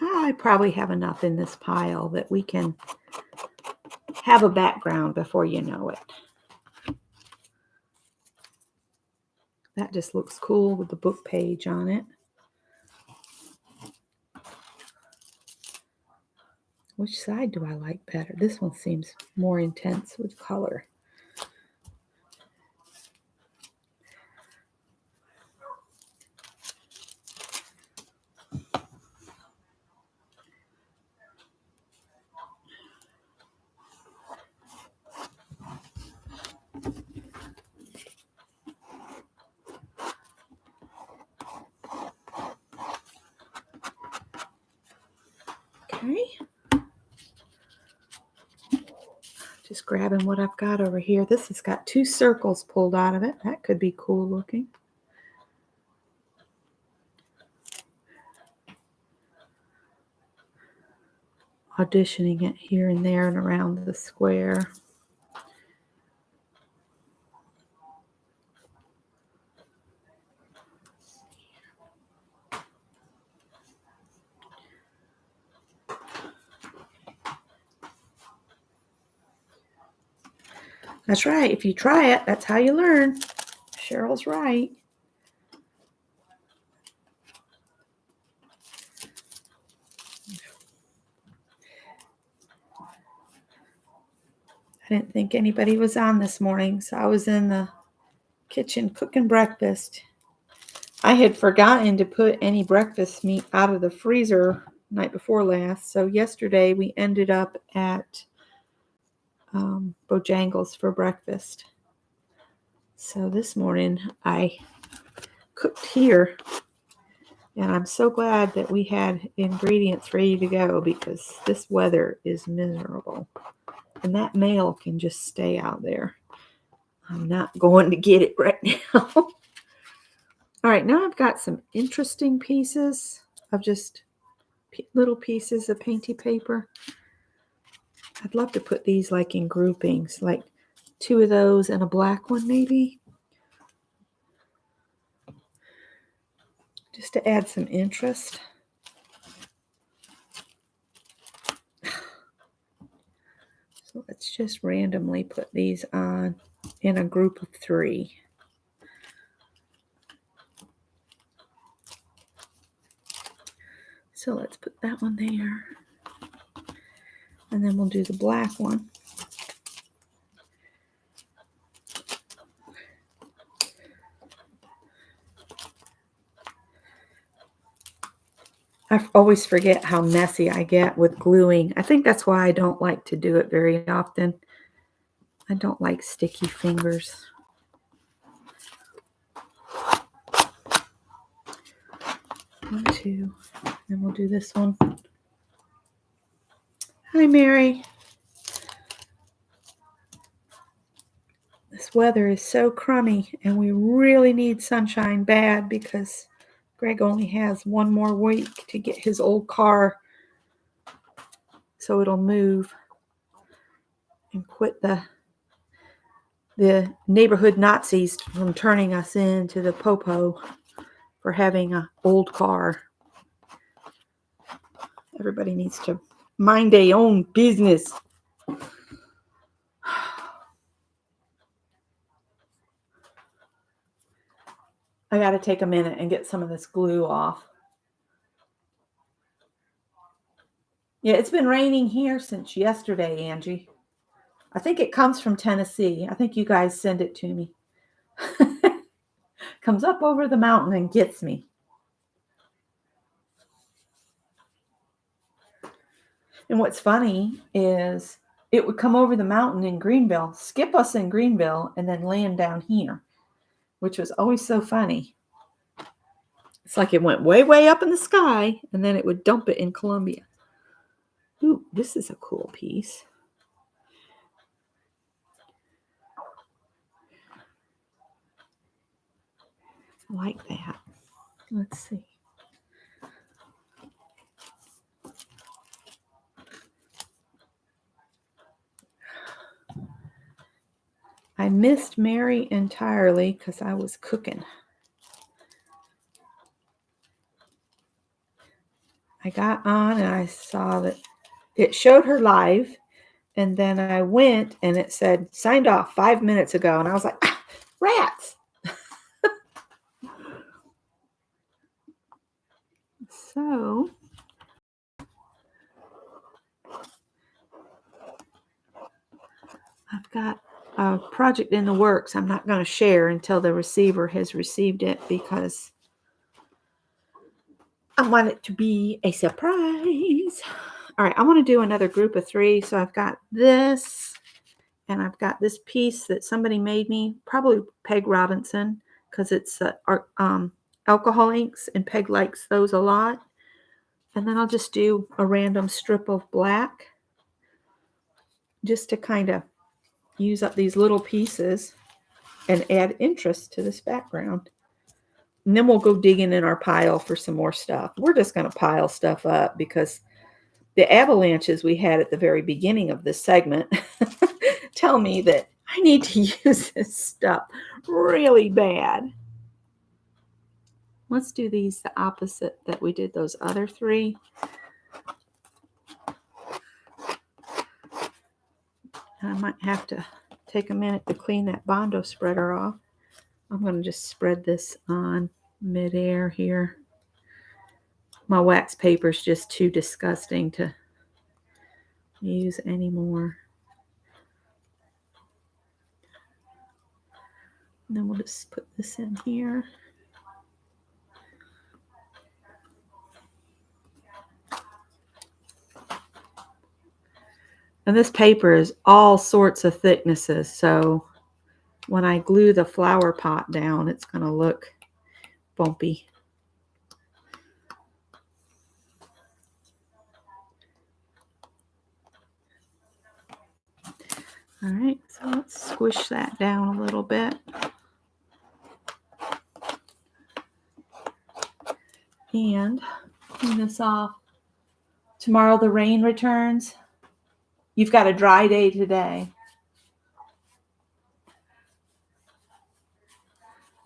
I probably have enough in this pile that we can have a background before you know it. That just looks cool with the book page on it. Which side do I like better? This one seems more intense with color. Okay. Just grabbing what I've got over here. This has got 2 circles pulled out of it. That could be cool looking. Auditioning it here and there and around the square. That's right. If you try it, that's how you learn. Cheryl's right. I didn't think anybody was on this morning, so I was in the kitchen cooking breakfast. I had forgotten to put any breakfast meat out of the freezer night before last, so yesterday we ended up at Bojangles for breakfast. So this morning I cooked here, and I'm so glad that we had ingredients ready to go because this weather is miserable. And that mail can just stay out there. I'm not going to get it right now. All right, now I've got some interesting pieces of just little pieces of painty paper. I'd love to put these like in groupings, like 2 of those and a black one maybe. Just to add some interest. So let's just randomly put these on in a group of 3. So let's put that one there. And then we'll do the black one. I always forget how messy I get with gluing. I think that's why I don't like to do it very often. I don't like sticky fingers. One, 2, and we'll do this one. Hi, Mary. This weather is so crummy, and we really need sunshine bad because Greg only has 1 more week to get his old car so it'll move and quit the neighborhood Nazis from turning us into the popo for having an old car. Everybody needs to mind their own business. I got to take a minute and get some of this glue off. Yeah, it's been raining here since yesterday, Angie. I think it comes from Tennessee. I think you guys send it to me. Comes up over the mountain and gets me. And what's funny is it would come over the mountain in Greenville, skip us in Greenville, and then land down here, which was always so funny. It's like it went way, way up in the sky, and then it would dump it in Columbia. Ooh, this is a cool piece. I like that. Let's see. I missed Mary entirely because I was cooking. I got on and I saw that it showed her live, and then I went and it said signed off 5 minutes ago, and I was like, ah, rats. So I've got a project in the works I'm not going to share until the receiver has received it because I want it to be a surprise. All right, I want to do another group of 3. So I've got this, and I've got this piece that somebody made me, probably Peg Robinson, because it's alcohol inks, and Peg likes those a lot. And then I'll just do a random strip of black just to kind of use up these little pieces and add interest to this background. And then we'll go digging in our pile for some more stuff. We're just going to pile stuff up because the avalanches we had at the very beginning of this segment tell me that I need to use this stuff really bad. Let's do these the opposite that we did those other 3. I might have to take a minute to clean that Bondo spreader off. I'm going to just spread this on midair here. My wax paper is just too disgusting to use anymore. And then we'll just put this in here. And this paper is all sorts of thicknesses, so when I glue the flower pot down, it's going to look bumpy. All right, so let's squish that down a little bit. And clean this off. Tomorrow the rain returns. You've got a dry day today.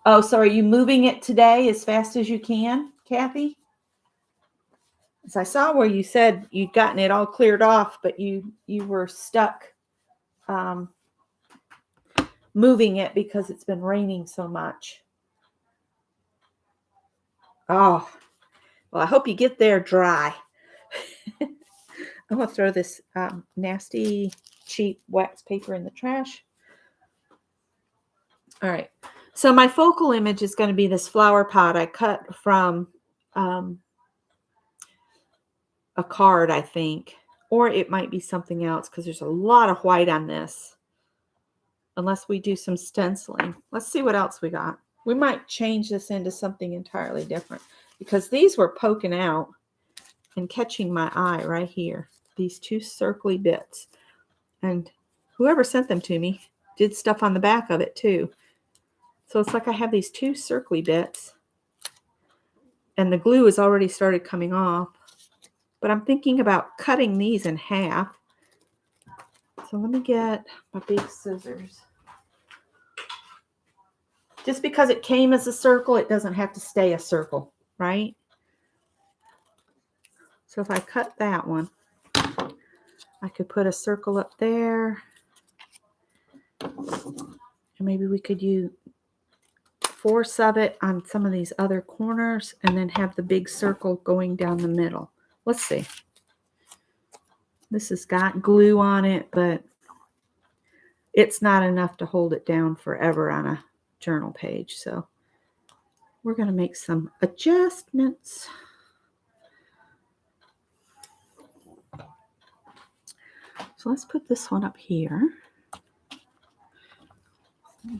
Oh, so are you moving it today as fast as you can, Kathy? As I saw where you said you'd gotten it all cleared off, but you were stuck moving it because it's been raining so much. Oh, well, I hope you get there dry. I'm going to throw this nasty, cheap wax paper in the trash. All right. So my focal image is going to be this flower pot I cut from a card, I think. Or it might be something else because there's a lot of white on this. Unless we do some stenciling. Let's see what else we got. We might change this into something entirely different because these were poking out and catching my eye right here. These two circly bits. And whoever sent them to me did stuff on the back of it too. So it's like I have these two circly bits and the glue has already started coming off. But I'm thinking about cutting these in half. So let me get my big scissors. Just because it came as a circle, it doesn't have to stay a circle, right? So if I cut that one, I could put a circle up there. And maybe we could use force of it on some of these other corners and then have the big circle going down the middle. Let's see. This has got glue on it, but it's not enough to hold it down forever on a journal page. So we're going to make some adjustments. So let's put this one up here.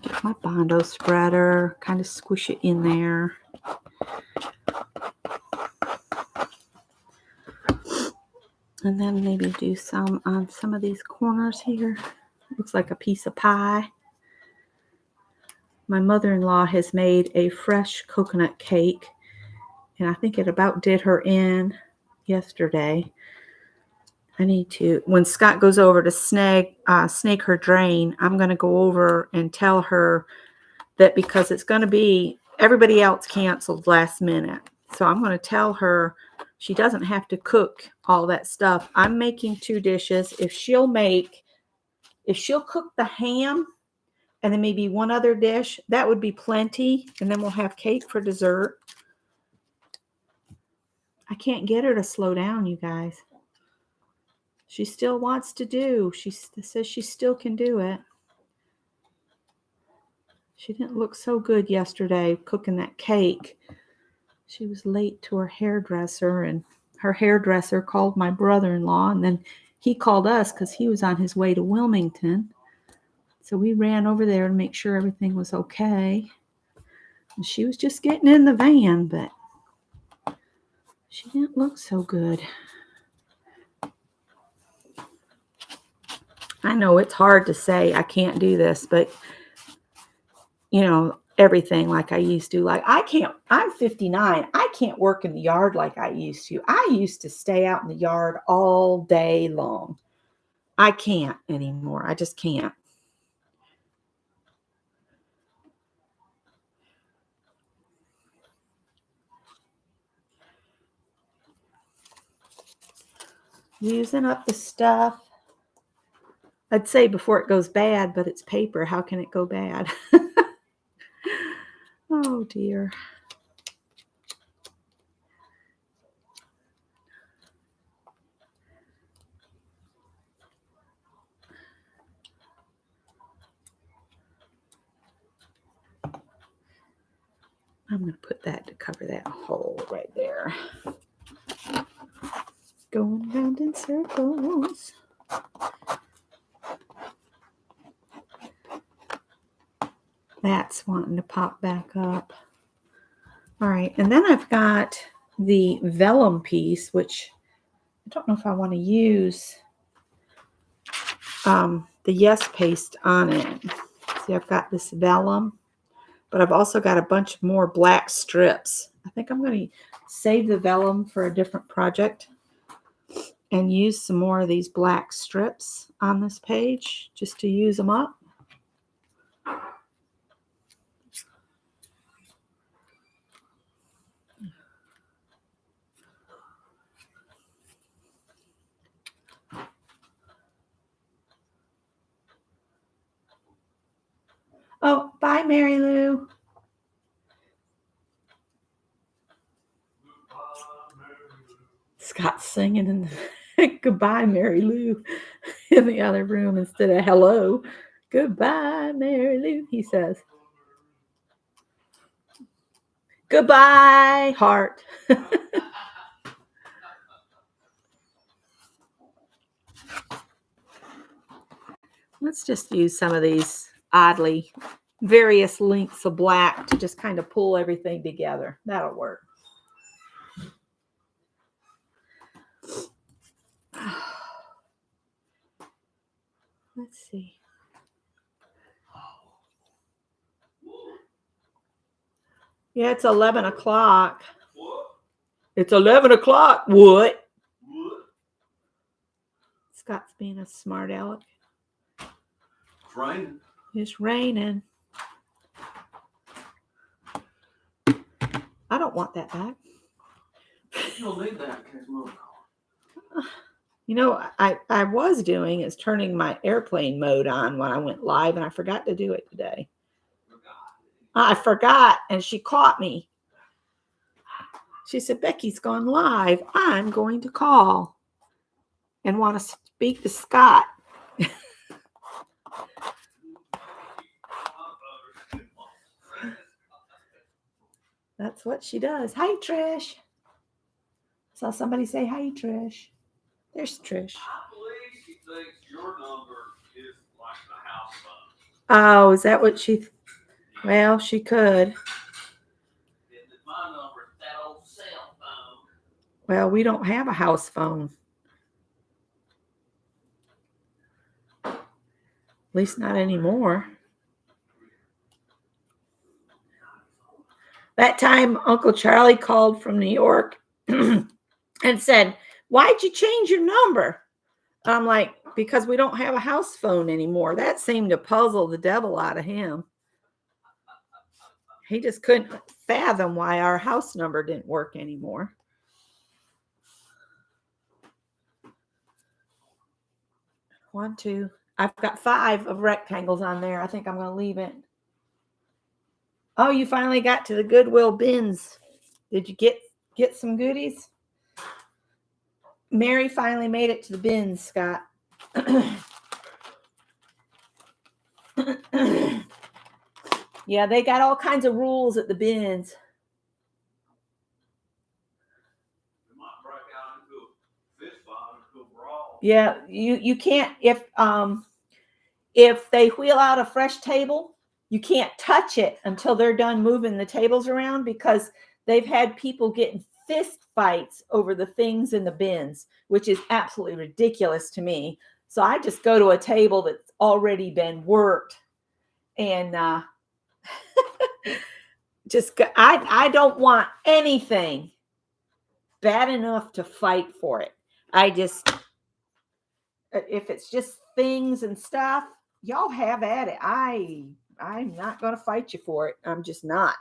Get my Bondo spreader, kind of squish it in there. And then maybe do some on some of these corners here. Looks like a piece of pie. My mother-in-law has made a fresh coconut cake, and I think it about did her in yesterday. I need to, when Scott goes over to snake her drain, I'm going to go over and tell her that because it's going to be, everybody else canceled last minute. So I'm going to tell her she doesn't have to cook all that stuff. I'm making 2 dishes. If she'll cook the ham and then maybe one other dish, that would be plenty. And then we'll have cake for dessert. I can't get her to slow down, you guys. She still wants to do. She says she still can do it. She didn't look so good yesterday cooking that cake. She was late to her hairdresser, and her hairdresser called my brother-in-law, and then he called us because he was on his way to Wilmington. So we ran over there to make sure everything was okay. And she was just getting in the van, but she didn't look so good. I know it's hard to say I can't do this, but you know, everything like I used to. Like I'm 59. I can't work in the yard like I used to. I used to stay out in the yard all day long. I can't anymore. I just can't. Using up the stuff. I'd say before it goes bad, but it's paper. How can it go bad? Oh, dear. I'm going to put that to cover that hole right there. Going round in circles. That's wanting to pop back up. All right, and then I've got the vellum piece, which I don't know if I want to use the Yes paste on it. See, I've got this vellum, but I've also got a bunch more black strips. I think I'm going to save the vellum for a different project and use some more of these black strips on this page just to use them up. Oh, bye, Mary Lou. Scott's singing in the goodbye, Mary Lou, in the other room instead of hello. Goodbye, Mary Lou, he says. Goodbye, heart. Let's just use some of these oddly various lengths of black to just kind of pull everything together. That'll work. Let's see. Yeah, it's 11 o'clock. It's 11 o'clock. What? Scott's being a smart aleck.
It's raining.
It's raining. I don't want that back.
You don't need that.
You know, I was doing is turning my airplane mode on when I went live, and I forgot to do it today. I forgot, and she caught me. She said, Becky's gone live. I'm going to call and want to speak to Scott. That's what she does. Hi, Trish. Saw somebody say hi, Trish. There's Trish.
I believe she thinks your number is like the house phone.
Oh, is that what she... Well, she could.
My number is that old cell phone.
Well, we don't have a house phone. At least not anymore. That time, Uncle Charlie called from New York and said, why'd you change your number? I'm like, because we don't have a house phone anymore. That seemed to puzzle the devil out of him. He just couldn't fathom why our house number didn't work anymore. One, two. I've got 5 of rectangles on there. I think I'm going to leave it. Oh, you finally got to the Goodwill bins. Did you get some goodies? Mary finally made it to the bins, Scott. Yeah, they got all kinds of rules at the bins.
It might break out into a fist fight, into a brawl.
Yeah, you can't, if they wheel out a fresh table, you can't touch it until they're done moving the tables around, because they've had people getting fist fights over the things in the bins, which is absolutely ridiculous to me. So I just go to a table that's already been worked, and I don't want anything bad enough to fight for it. If it's just things and stuff, y'all have at it. I'm not going to fight you for it. I'm just not.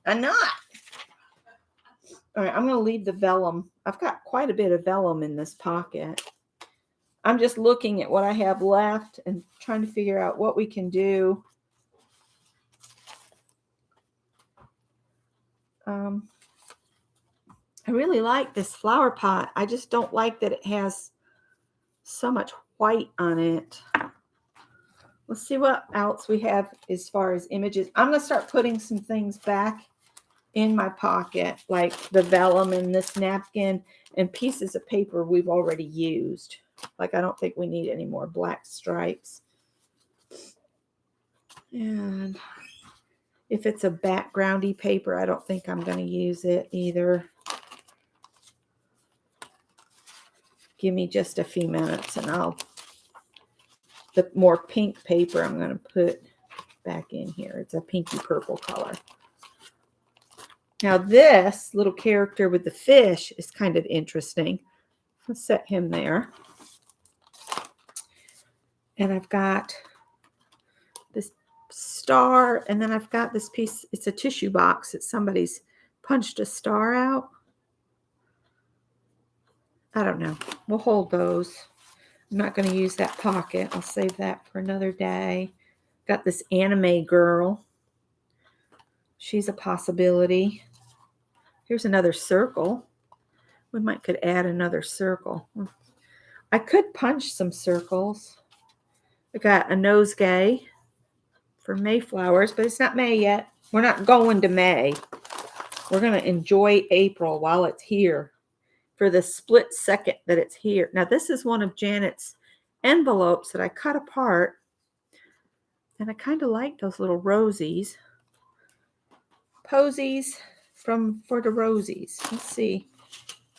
I'm not. All right, I'm going to leave the vellum. I've got quite a bit of vellum in this pocket. I'm just looking at what I have left and trying to figure out what we can do. I really like this flower pot. I just don't like that it has so much white on it. Let's see what else we have as far as images. I'm going to start putting some things back in my pocket, like the vellum and this napkin and pieces of paper we've already used. Like, I don't think we need any more black stripes. And if it's a backgroundy paper, I don't think I'm going to use it either. Give me just a few minutes and the more pink paper I'm going to put back in here. It's a pinky purple color. Now this little character with the fish is kind of interesting. Let's set him there. And I've got this star, and then I've got this piece. It's a tissue box that somebody's punched a star out. I don't know. We'll hold those. I'm not going to use that pocket. I'll save that for another day. Got this anime girl. She's a possibility. Here's another circle. We might could add another circle. I could punch some circles. I got a nosegay for Mayflowers, but it's not May yet. We're not going to May. We're going to enjoy April while it's here for the split second that it's here. Now, this is one of Janet's envelopes that I cut apart, and I kind of like those little rosies. Posies for the rosies. Let's see.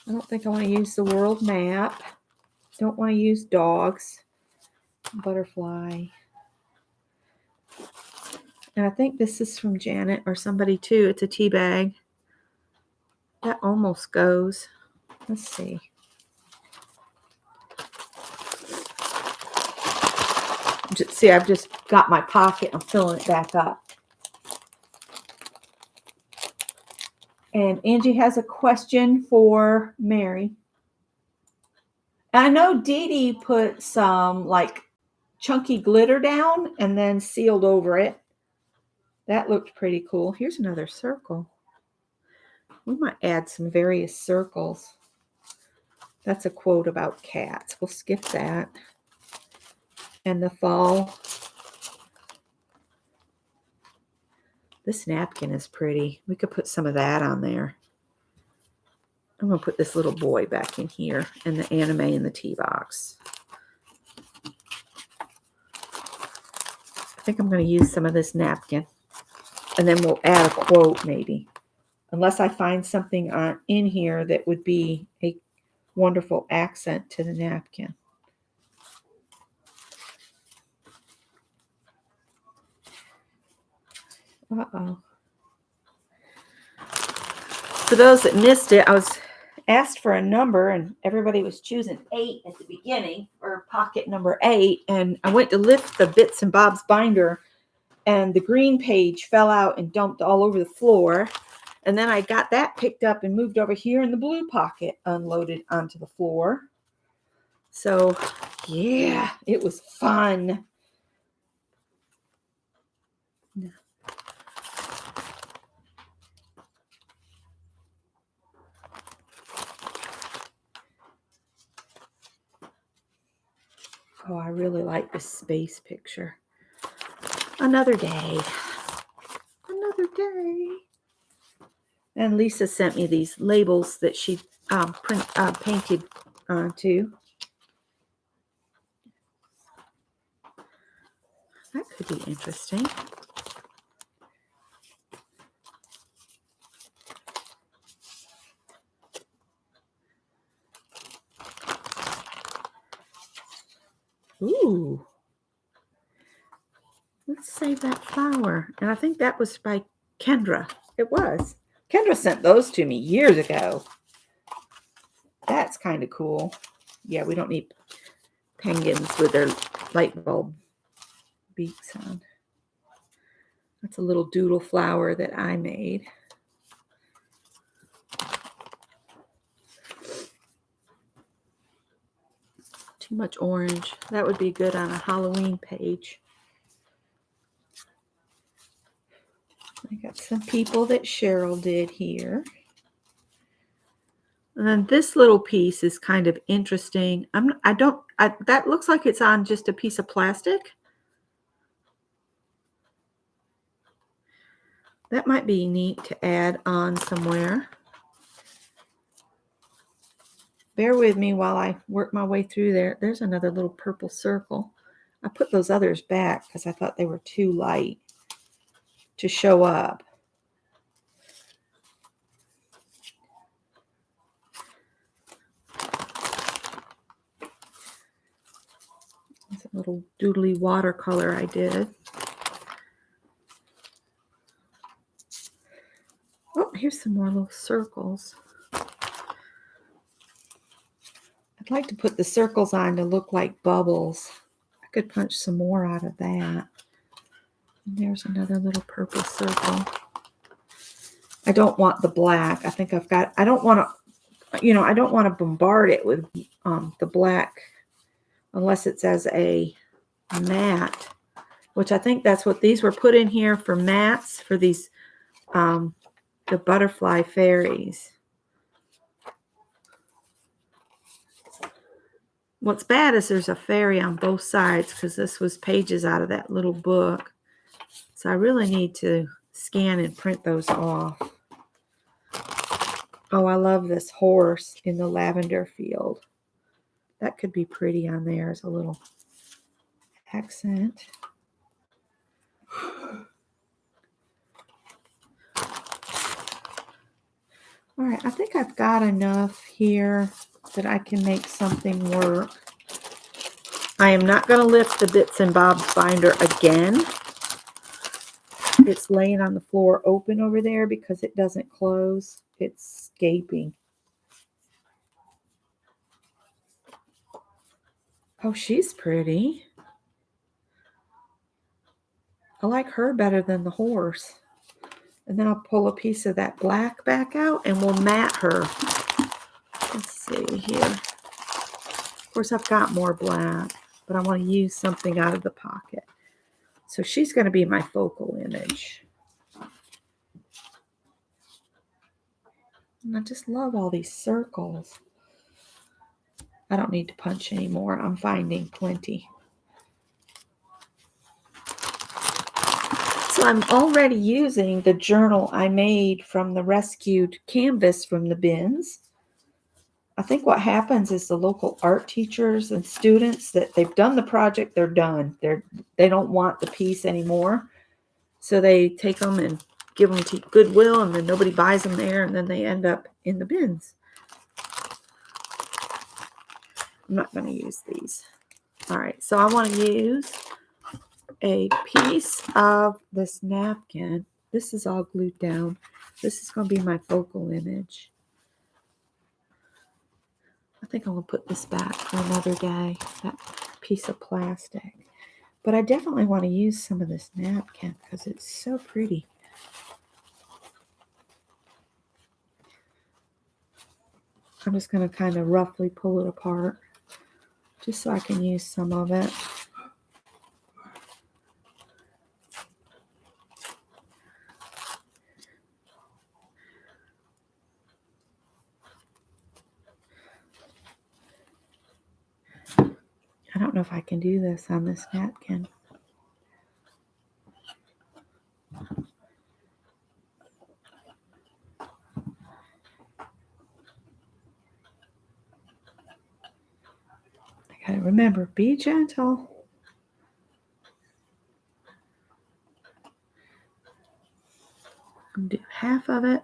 I don't think I want to use the world map. Don't want to use dogs. Butterfly. And I think this is from Janet or somebody too. It's a tea bag. That almost goes. Let's see. See, I've just got my pocket. I'm filling it back up. And Angie has a question for Mary. I know Dee Dee put some like chunky glitter down and then sealed over it. That looked pretty cool. Here's another circle. We might add some various circles. That's a quote about cats. We'll skip that. And the fall. This napkin is pretty. We could put some of that on there. I'm going to put this little boy back in here and the anime in the tea box. I think I'm going to use some of this napkin. And then we'll add a quote maybe. Unless I find something in here that would be a wonderful accent to the napkin. Uh-oh. For those that missed it, I was asked for a number and everybody was choosing 8 at the beginning, or pocket number 8. And I went to lift the Bits and Bob's binder and the green page fell out and dumped all over the floor. And then I got that picked up and moved over here, and the blue pocket unloaded onto the floor. So, yeah, it was fun. Oh, I really like this space picture. Another day. Another day. And Lisa sent me these labels that she painted onto. That could be interesting. Ooh. Let's save that flower. And I think that was by Kendra. It was. Kendra sent those to me years ago. That's kind of cool. Yeah, we don't need penguins with their light bulb beaks on. That's a little doodle flower that I made. Too much orange. That would be good on a Halloween page. I got some people that Cheryl did here. And then this little piece is kind of interesting. That looks like it's on just a piece of plastic. That might be neat to add on somewhere. Bear with me while I work my way through there. There's another little purple circle. I put those others back because I thought they were too light to show up. It's a little doodly watercolor I did. Oh, here's some more little circles. I'd like to put the circles on to look like bubbles. I could punch some more out of that. And there's another little purple circle. I don't want the black. I think I don't want to, I don't want to bombard it with the black unless it's as a matte, which I think that's what these were put in here for mats for these, the butterfly fairies. What's bad is there's a fairy on both sides because this was pages out of that little book. So I really need to scan and print those off. Oh, I love this horse in the lavender field. That could be pretty on there as a little accent. All right, I think I've got enough here that I can make something work. I am not going to lift the Bits and Bobs binder again. It's laying on the floor open over there because it doesn't close. It's gaping. Oh, she's pretty. I like her better than the horse. And then I'll pull a piece of that black back out and we'll mat her. Let's see here. Of course, I've got more black, but I want to use something out of the pocket. So she's going to be my focal image. And I just love all these circles. I don't need to punch anymore. I'm finding plenty. So I'm already using the journal I made from the rescued canvas from the bins. I think what happens is the local art teachers and students that they've done the project, they're done. They don't want the piece anymore. So they take them and give them to Goodwill and then nobody buys them there and then they end up in the bins. I'm not going to use these. All right, so I want to use a piece of this napkin. This is all glued down. This is going to be my focal image. I think I'm going to put this back for another day, that piece of plastic. But I definitely want to use some of this napkin because it's so pretty. I'm just going to kind of roughly pull it apart just so I can use some of it. I don't know if I can do this on this napkin. I gotta remember, be gentle. Do half of it.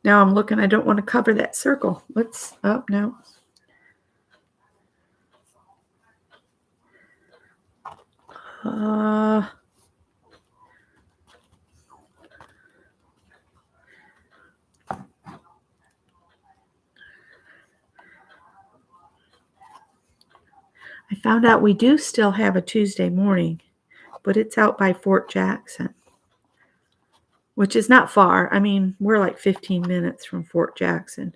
Now I'm looking, I don't want to cover that circle. Let's, oh, no. I found out we do still have a Tuesday morning, but it's out by Fort Jackson, which is not far. I mean, we're like 15 minutes from Fort Jackson.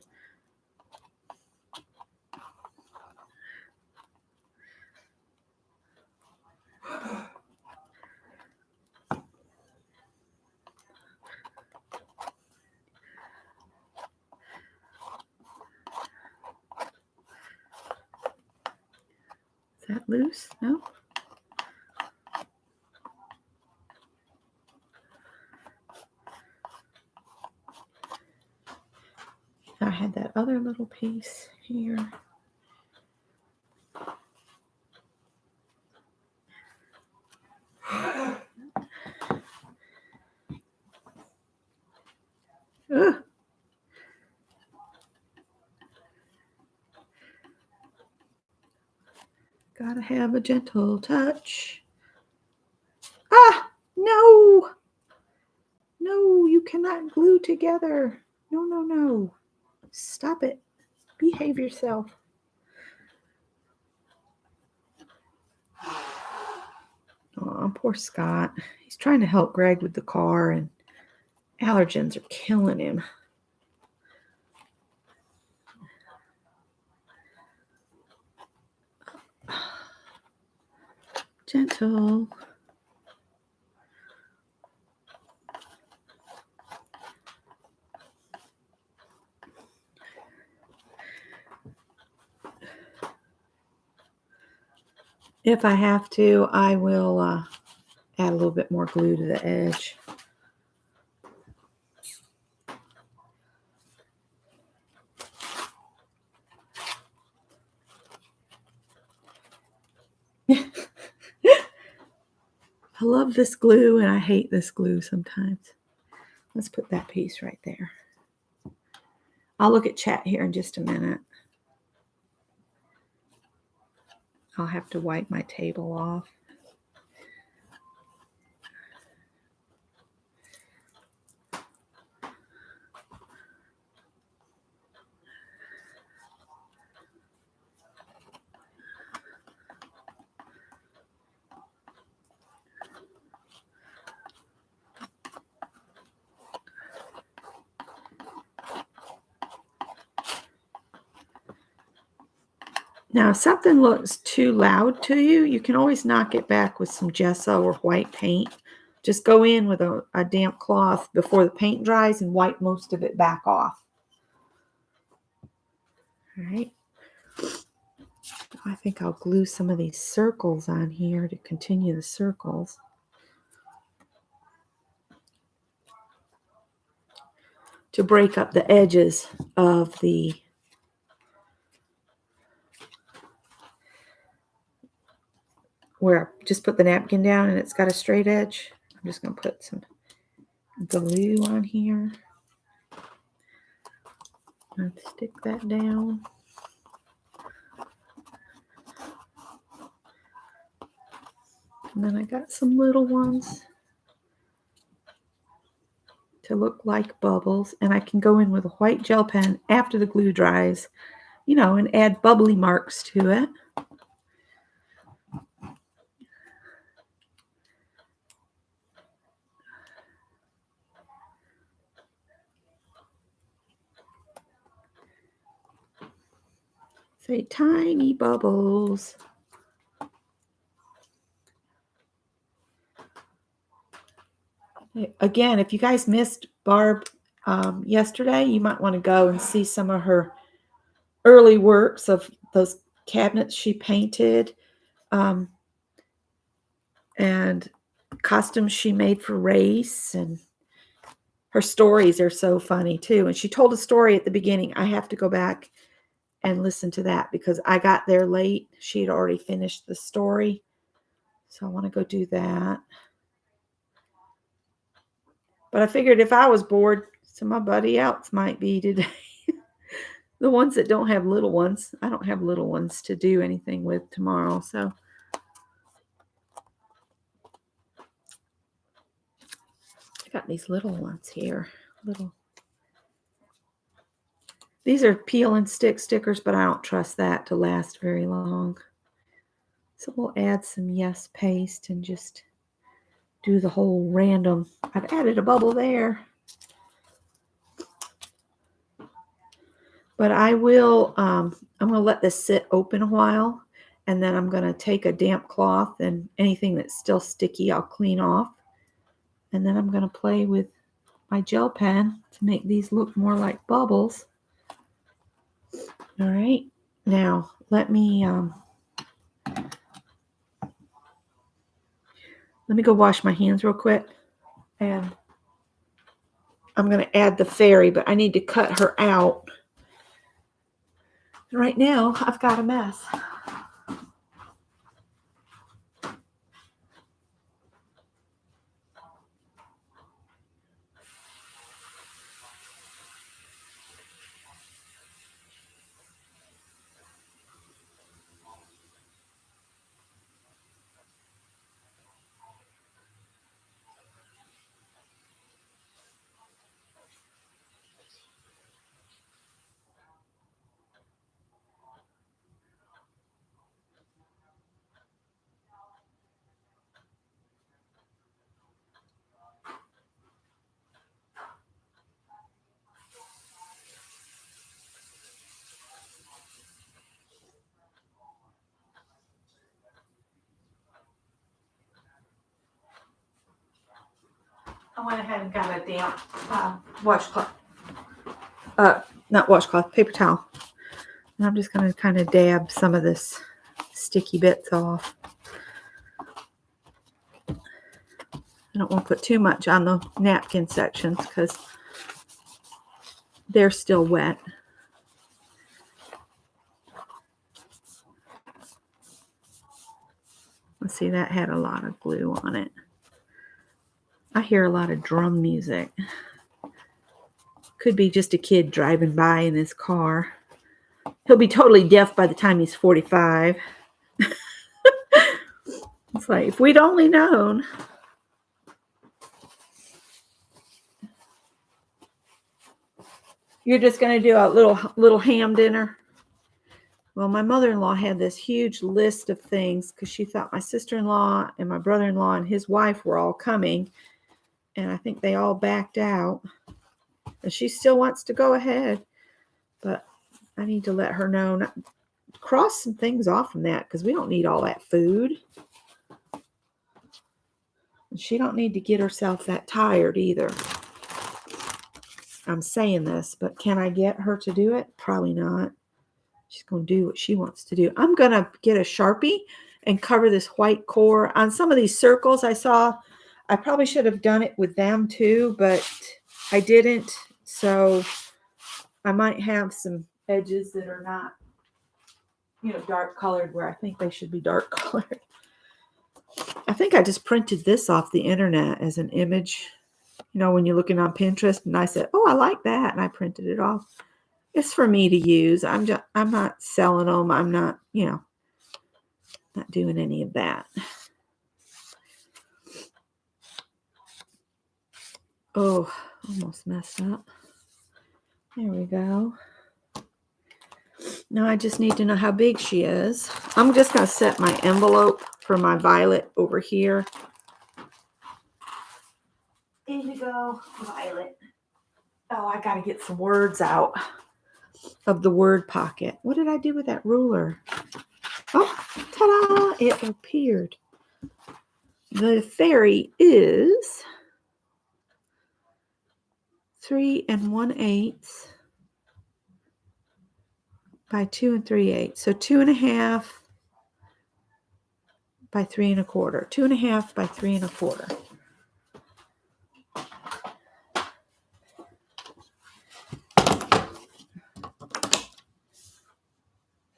Is that loose? No? I had that other little piece here. Ugh. Gotta have a gentle touch. Ah, no. cannot glue together. No, no, no. Stop it. Behave yourself. Oh, poor Scott. He's trying to help Greg with the car, and allergens are killing him. Gentle. If I have to, I will add a little bit more glue to the edge. I love this glue and I hate this glue sometimes. Let's put that piece right there. I'll look at chat here in just a minute. I'll have to wipe my table off. Now, if something looks too loud to you, you can always knock it back with some gesso or white paint. Just go in with a damp cloth before the paint dries and wipe most of it back off. All right. I think I'll glue some of these circles on here to continue the circles. To break up the edges of the where I just put the napkin down and it's got a straight edge. I'm just going to put some glue on here. And stick that down. And then I got some little ones to look like bubbles. And I can go in with a white gel pen after the glue dries, you know, and add bubbly marks to it. Say tiny bubbles. Again, if you guys missed Barb yesterday, you might want to go and see some of her early works of those cabinets she painted and costumes she made for race. And her stories are so funny too. And she told a story at the beginning. I have to go back and listen to that because I got there late. She had already finished the story. So I want to go do that. But I figured if I was bored, somebody else might be today. The ones that don't have little ones. I don't have little ones to do anything with tomorrow. So I got these little ones here. These are peel and stick stickers, but I don't trust that to last very long. So we'll add some Yes paste and just do the whole random. I've added a bubble there. But I will, I'm going to let this sit open a while. And then I'm going to take a damp cloth and anything that's still sticky, I'll clean off. And then I'm going to play with my gel pen to make these look more like bubbles. All right. Now, let me go wash my hands real quick. And I'm going to add the fairy, but I need to cut her out. Right now, I've got a mess. I went ahead and got a damp washcloth. Not washcloth, paper towel. And I'm just going to kind of dab some of this sticky bits off. I don't want to put too much on the napkin sections because they're still wet. Let's see, that had a lot of glue on it. I hear a lot of drum music. Could be just a kid driving by in his car. He'll be totally deaf by the time he's 45. It's like, if we'd only known. You're just going to do a little ham dinner? Well, my mother-in-law had this huge list of things because she thought my sister-in-law and my brother-in-law and his wife were all coming. And I think they all backed out. And she still wants to go ahead. But I need to let her know. Cross some things off from that because we don't need all that food. And she don't need to get herself that tired either. I'm saying this, but can I get her to do it? Probably not. She's going to do what she wants to do. I'm going to get a Sharpie and cover this white core. On some of these circles I saw, I probably should have done it with them too, but I didn't. So I might have some edges that are not, dark colored where I think they should be dark colored. I think I just printed this off the internet as an image. When you're looking on Pinterest, and I said, oh, I like that. And I printed it off. It's for me to use. I'm not selling them. I'm not, not doing any of that. Oh, almost messed up. There we go. Now I just need to know how big she is. I'm just going to set my envelope for my violet over here. Indigo, violet. Oh, I got to get some words out of the word pocket. What did I do with that ruler? Oh, ta-da! It appeared. The fairy is 3 1/8 by 2 3/8. So 2.5 by 3 1/4. 2.5 by 3 1/4.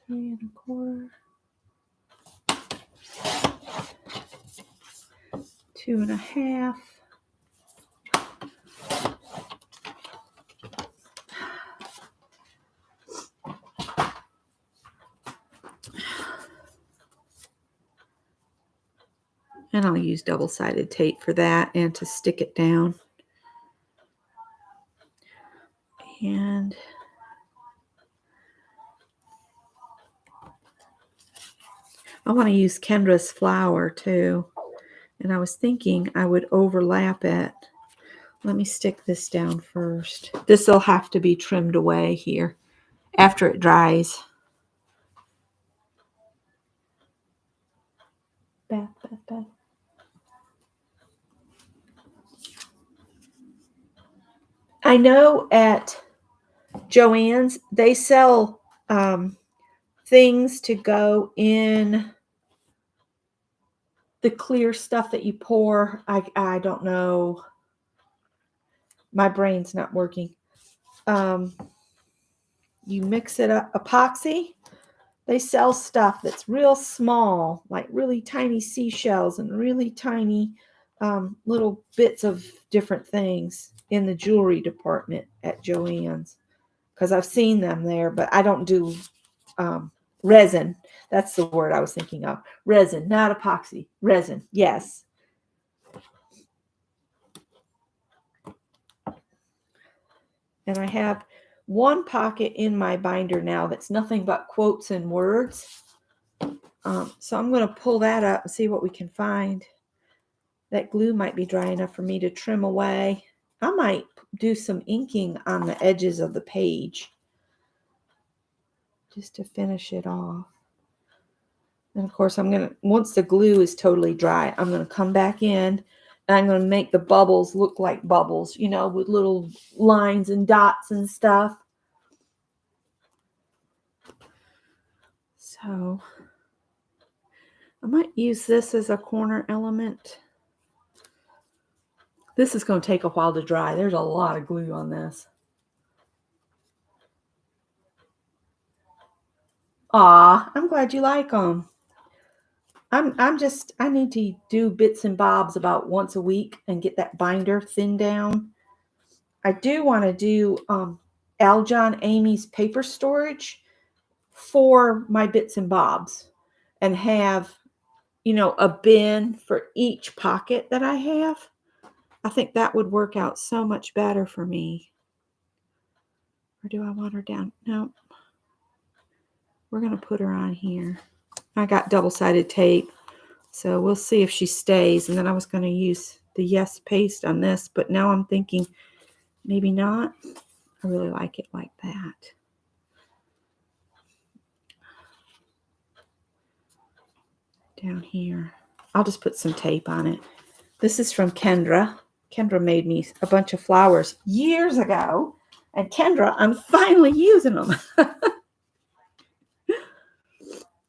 Three and a quarter. 2.5. And I'll use double-sided tape for that and to stick it down. And I want to use Kendra's flower too. And I was thinking I would overlap it. Let me stick this down first. This will have to be trimmed away here after it dries. Back. I know at Joann's, they sell things to go in the clear stuff that you pour. I don't know. My brain's not working. You mix it up. Epoxy. They sell stuff that's real small, like really tiny seashells and really tiny little bits of different things in the jewelry department at Joann's. Because I've seen them there, but I don't do resin. That's the word I was thinking of. Resin, not epoxy. Resin, yes. And I have one pocket in my binder now that's nothing but quotes and words. So I'm going to pull that up and see what we can find. That glue might be dry enough for me to trim away. I might do some inking on the edges of the page just to finish it off. And of course, once the glue is totally dry, I'm going to come back in, And I'm going to make the bubbles look like bubbles, you know, with little lines and dots and stuff. So I might use this as a corner element. This is going to take a while to dry. There's a lot of glue on this. Aw, I'm glad you like them. I need to do bits and bobs about once a week and get that binder thinned down. I do want to do Aljon Amy's paper storage for my bits and bobs and have, you know, a bin for each pocket that I have. I think that would work out so much better for me. Or do I want her down? No. We're going to put her on here. I got double-sided tape, so we'll see if she stays. And then I was going to use the Yes paste on this, but now I'm thinking maybe not. I really like it like that. Down here. I'll just put some tape on it. This is from Kendra. Kendra made me a bunch of flowers years ago. And Kendra, I'm finally using them.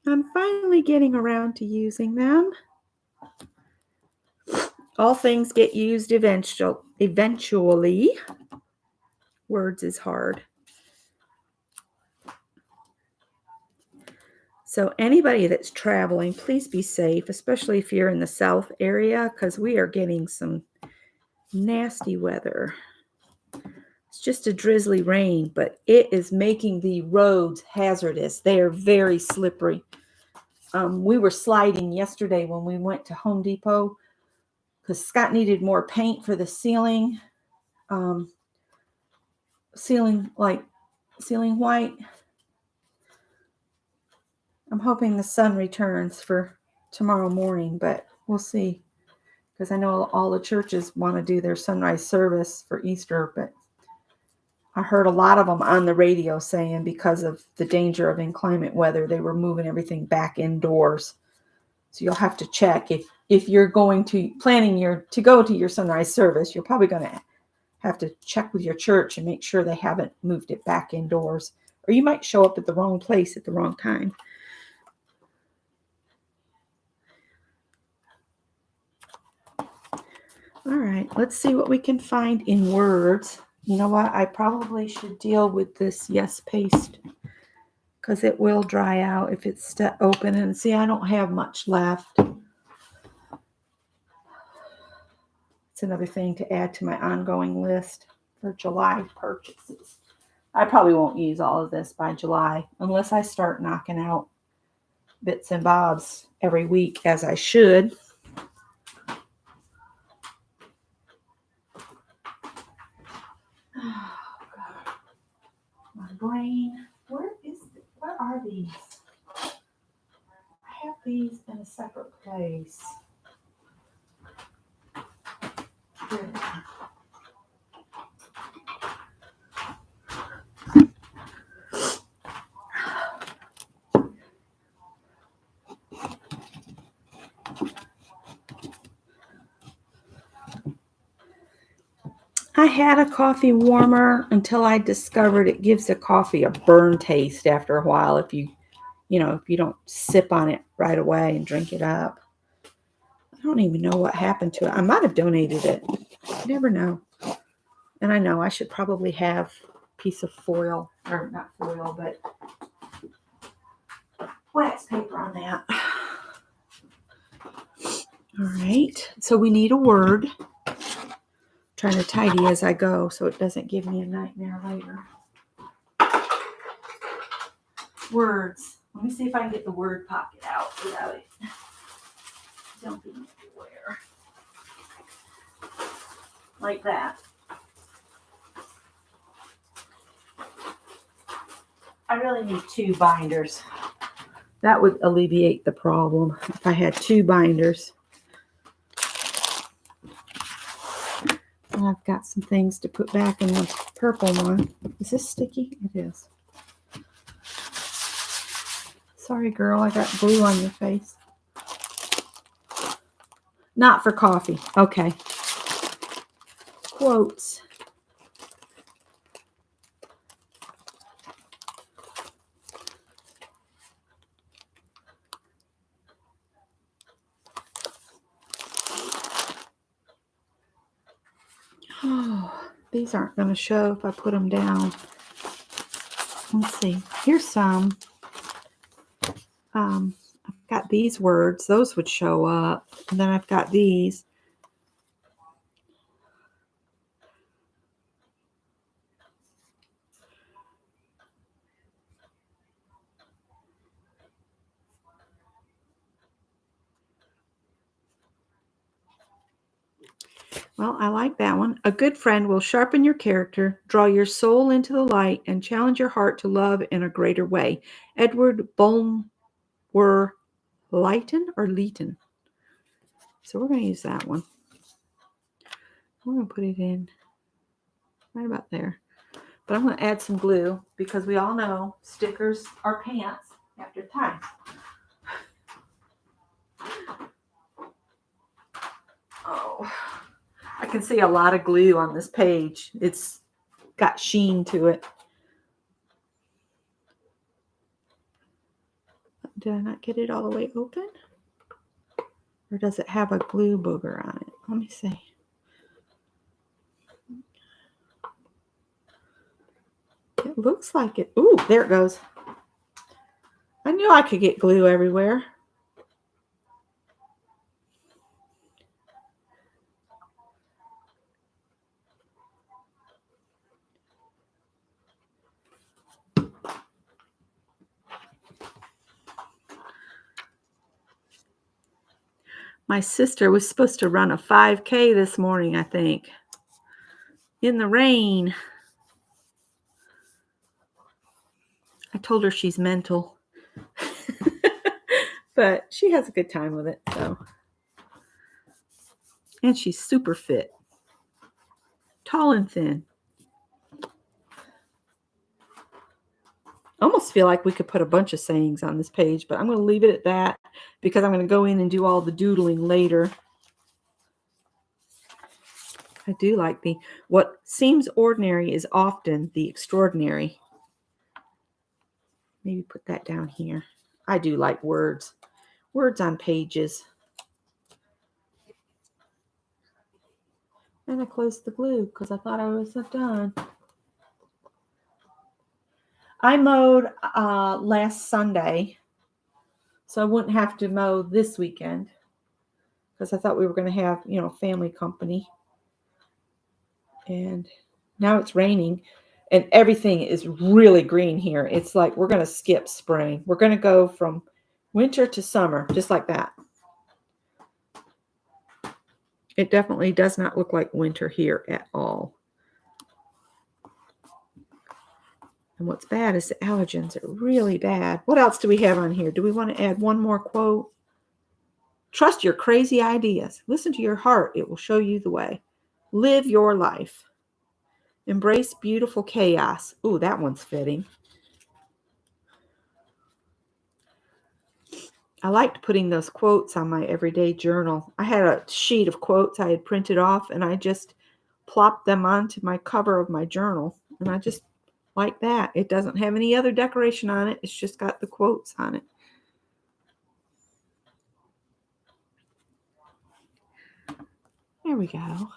I'm finally getting around to using them. All things get used eventually. Words is hard. So anybody that's traveling, please be safe, especially if you're in the south area, because we are getting some nasty weather. It's just a drizzly rain, but it is making the roads hazardous. They are very slippery. We were sliding yesterday when we went to Home Depot because Scott needed more paint for the ceiling. Ceiling white. I'm hoping the sun returns for tomorrow morning, but we'll see. Because I know all the churches want to do their sunrise service for Easter, but I heard a lot of them on the radio saying because of the danger of inclement weather, they were moving everything back indoors. So you'll have to check if you're going to to go to your sunrise service, you're probably going to have to check with your church and make sure they haven't moved it back indoors, or you might show up at the wrong place at the wrong time. All right, let's see what we can find in words. You know what? I probably should deal with this Yes paste because it will dry out if it's open. And see, I don't have much left. It's another thing to add to my ongoing list for July purchases. I probably won't use all of this by July unless I start knocking out bits and bobs every week as I should. Oh, God. My brain. Where are these? I have these in a separate place. Here. I had a coffee warmer until I discovered it gives the coffee a burn taste after a while if you don't sip on it right away and drink it up. I don't even know what happened to it. I might have donated it. You never know. And I know I should probably have a piece of foil, or not foil, but wax paper on that. All right. So we need a word. Trying to tidy as I go so it doesn't give me a nightmare later. Words. Let me see if I can get the word pocket out without it jumping everywhere. Like that. I really need 2 binders. That would alleviate the problem if I had 2 binders. And I've got some things to put back in the purple one. Is this sticky? It is. Sorry, girl, I got glue on your face. Not for coffee. Okay. Quotes. Oh, these aren't going to show if I put them down. Let's see. Here's some. I've got these words. Those would show up. And then I've got these. Well, I like that one. A good friend will sharpen your character, draw your soul into the light, and challenge your heart to love in a greater way. Edward Bulwer Lytton or Leeton. So we're going to use that one. We're going to put it in right about there. But I'm going to add some glue because we all know stickers are pants after time. Oh, I can see a lot of glue on this page. It's got sheen to it. Did I not get it all the way open? Or does it have a glue booger on it? Let me see. It looks like it. Ooh, there it goes. I knew I could get glue everywhere. My sister was supposed to run a 5K this morning, I think. In the rain. I told her she's mental. But she has a good time with it, so. And she's super fit. Tall and thin. I almost feel like we could put a bunch of sayings on this page, but I'm going to leave it at that because I'm going to go in and do all the doodling later. I do like what seems ordinary is often the extraordinary. Maybe put that down here. I do like words. Words on pages. And I closed the glue because I thought I was done. I mowed last Sunday, so I wouldn't have to mow this weekend because I thought we were going to have, family company. And now it's raining and everything is really green here. It's like we're going to skip spring. We're going to go from winter to summer, just like that. It definitely does not look like winter here at all. And what's bad is the allergens are really bad. What else do we have on here? Do we want to add one more quote? Trust your crazy ideas. Listen to your heart. It will show you the way. Live your life. Embrace beautiful chaos. Ooh, that one's fitting. I liked putting those quotes on my everyday journal. I had a sheet of quotes I had printed off, and I just plopped them onto my cover of my journal. And I just like that. It doesn't have any other decoration on it. It's just got the quotes on it. There we go.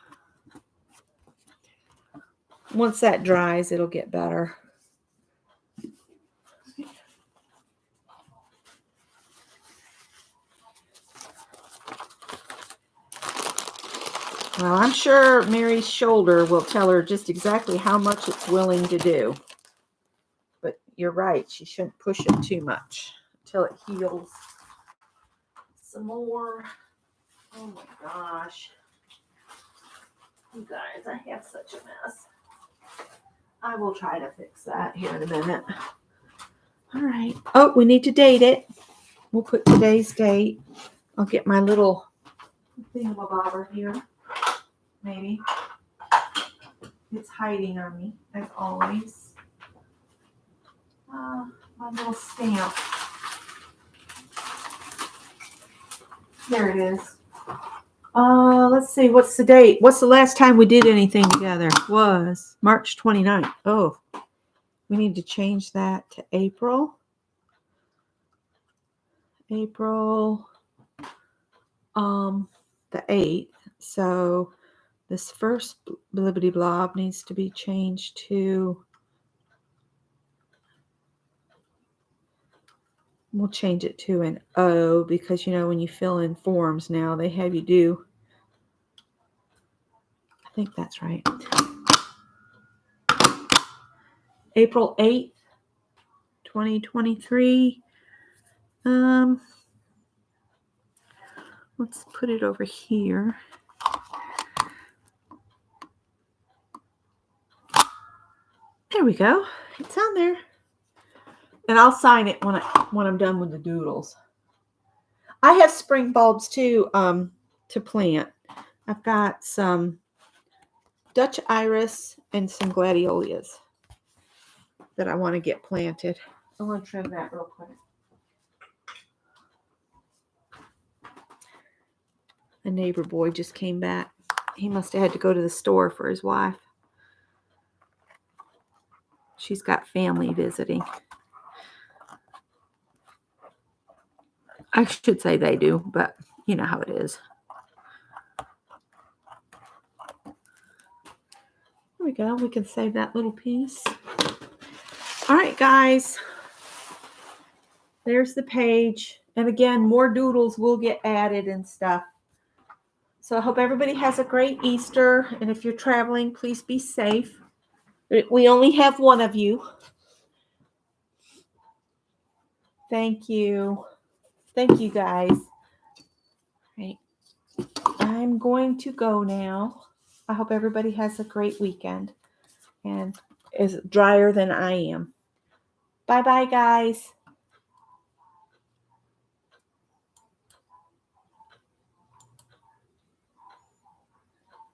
Once that dries, it'll get better. Well, I'm sure Mary's shoulder will tell her just exactly how much it's willing to do. But you're right. She shouldn't push it too much until it heals some more. Oh my gosh. You guys, I have such a mess. I will try to fix that here in a minute. All right. Oh, we need to date it. We'll put today's date. I'll get my little thingamabobber here. Maybe. It's hiding on me, as always. My little stamp. There it is. Let's see. What's the date? What's the last time we did anything together? Was March 29th. Oh, we need to change that to April. April, the 8th. So this first blibbity blob needs to be changed to, we'll change it to an O, because you know when you fill in forms now, they have you do, I think that's right. April 8th, 2023. Let's put it over here. There we go. It's on there. And I'll sign it when I'm done with the doodles. I have spring bulbs too, to plant. I've got some Dutch iris and some gladiolus that I want to get planted. I want to trim that real quick. A neighbor boy just came back. He must have had to go to the store for his wife. She's got family visiting. I should say they do, but you know how it is. There we go. We can save that little piece. All right, guys. There's the page. And again, more doodles will get added and stuff. So I hope everybody has a great Easter. And if you're traveling, please be safe. We only have one of you. Thank you. Thank you, guys. Right. I'm going to go now. I hope everybody has a great weekend and is drier than I am. Bye-bye, guys.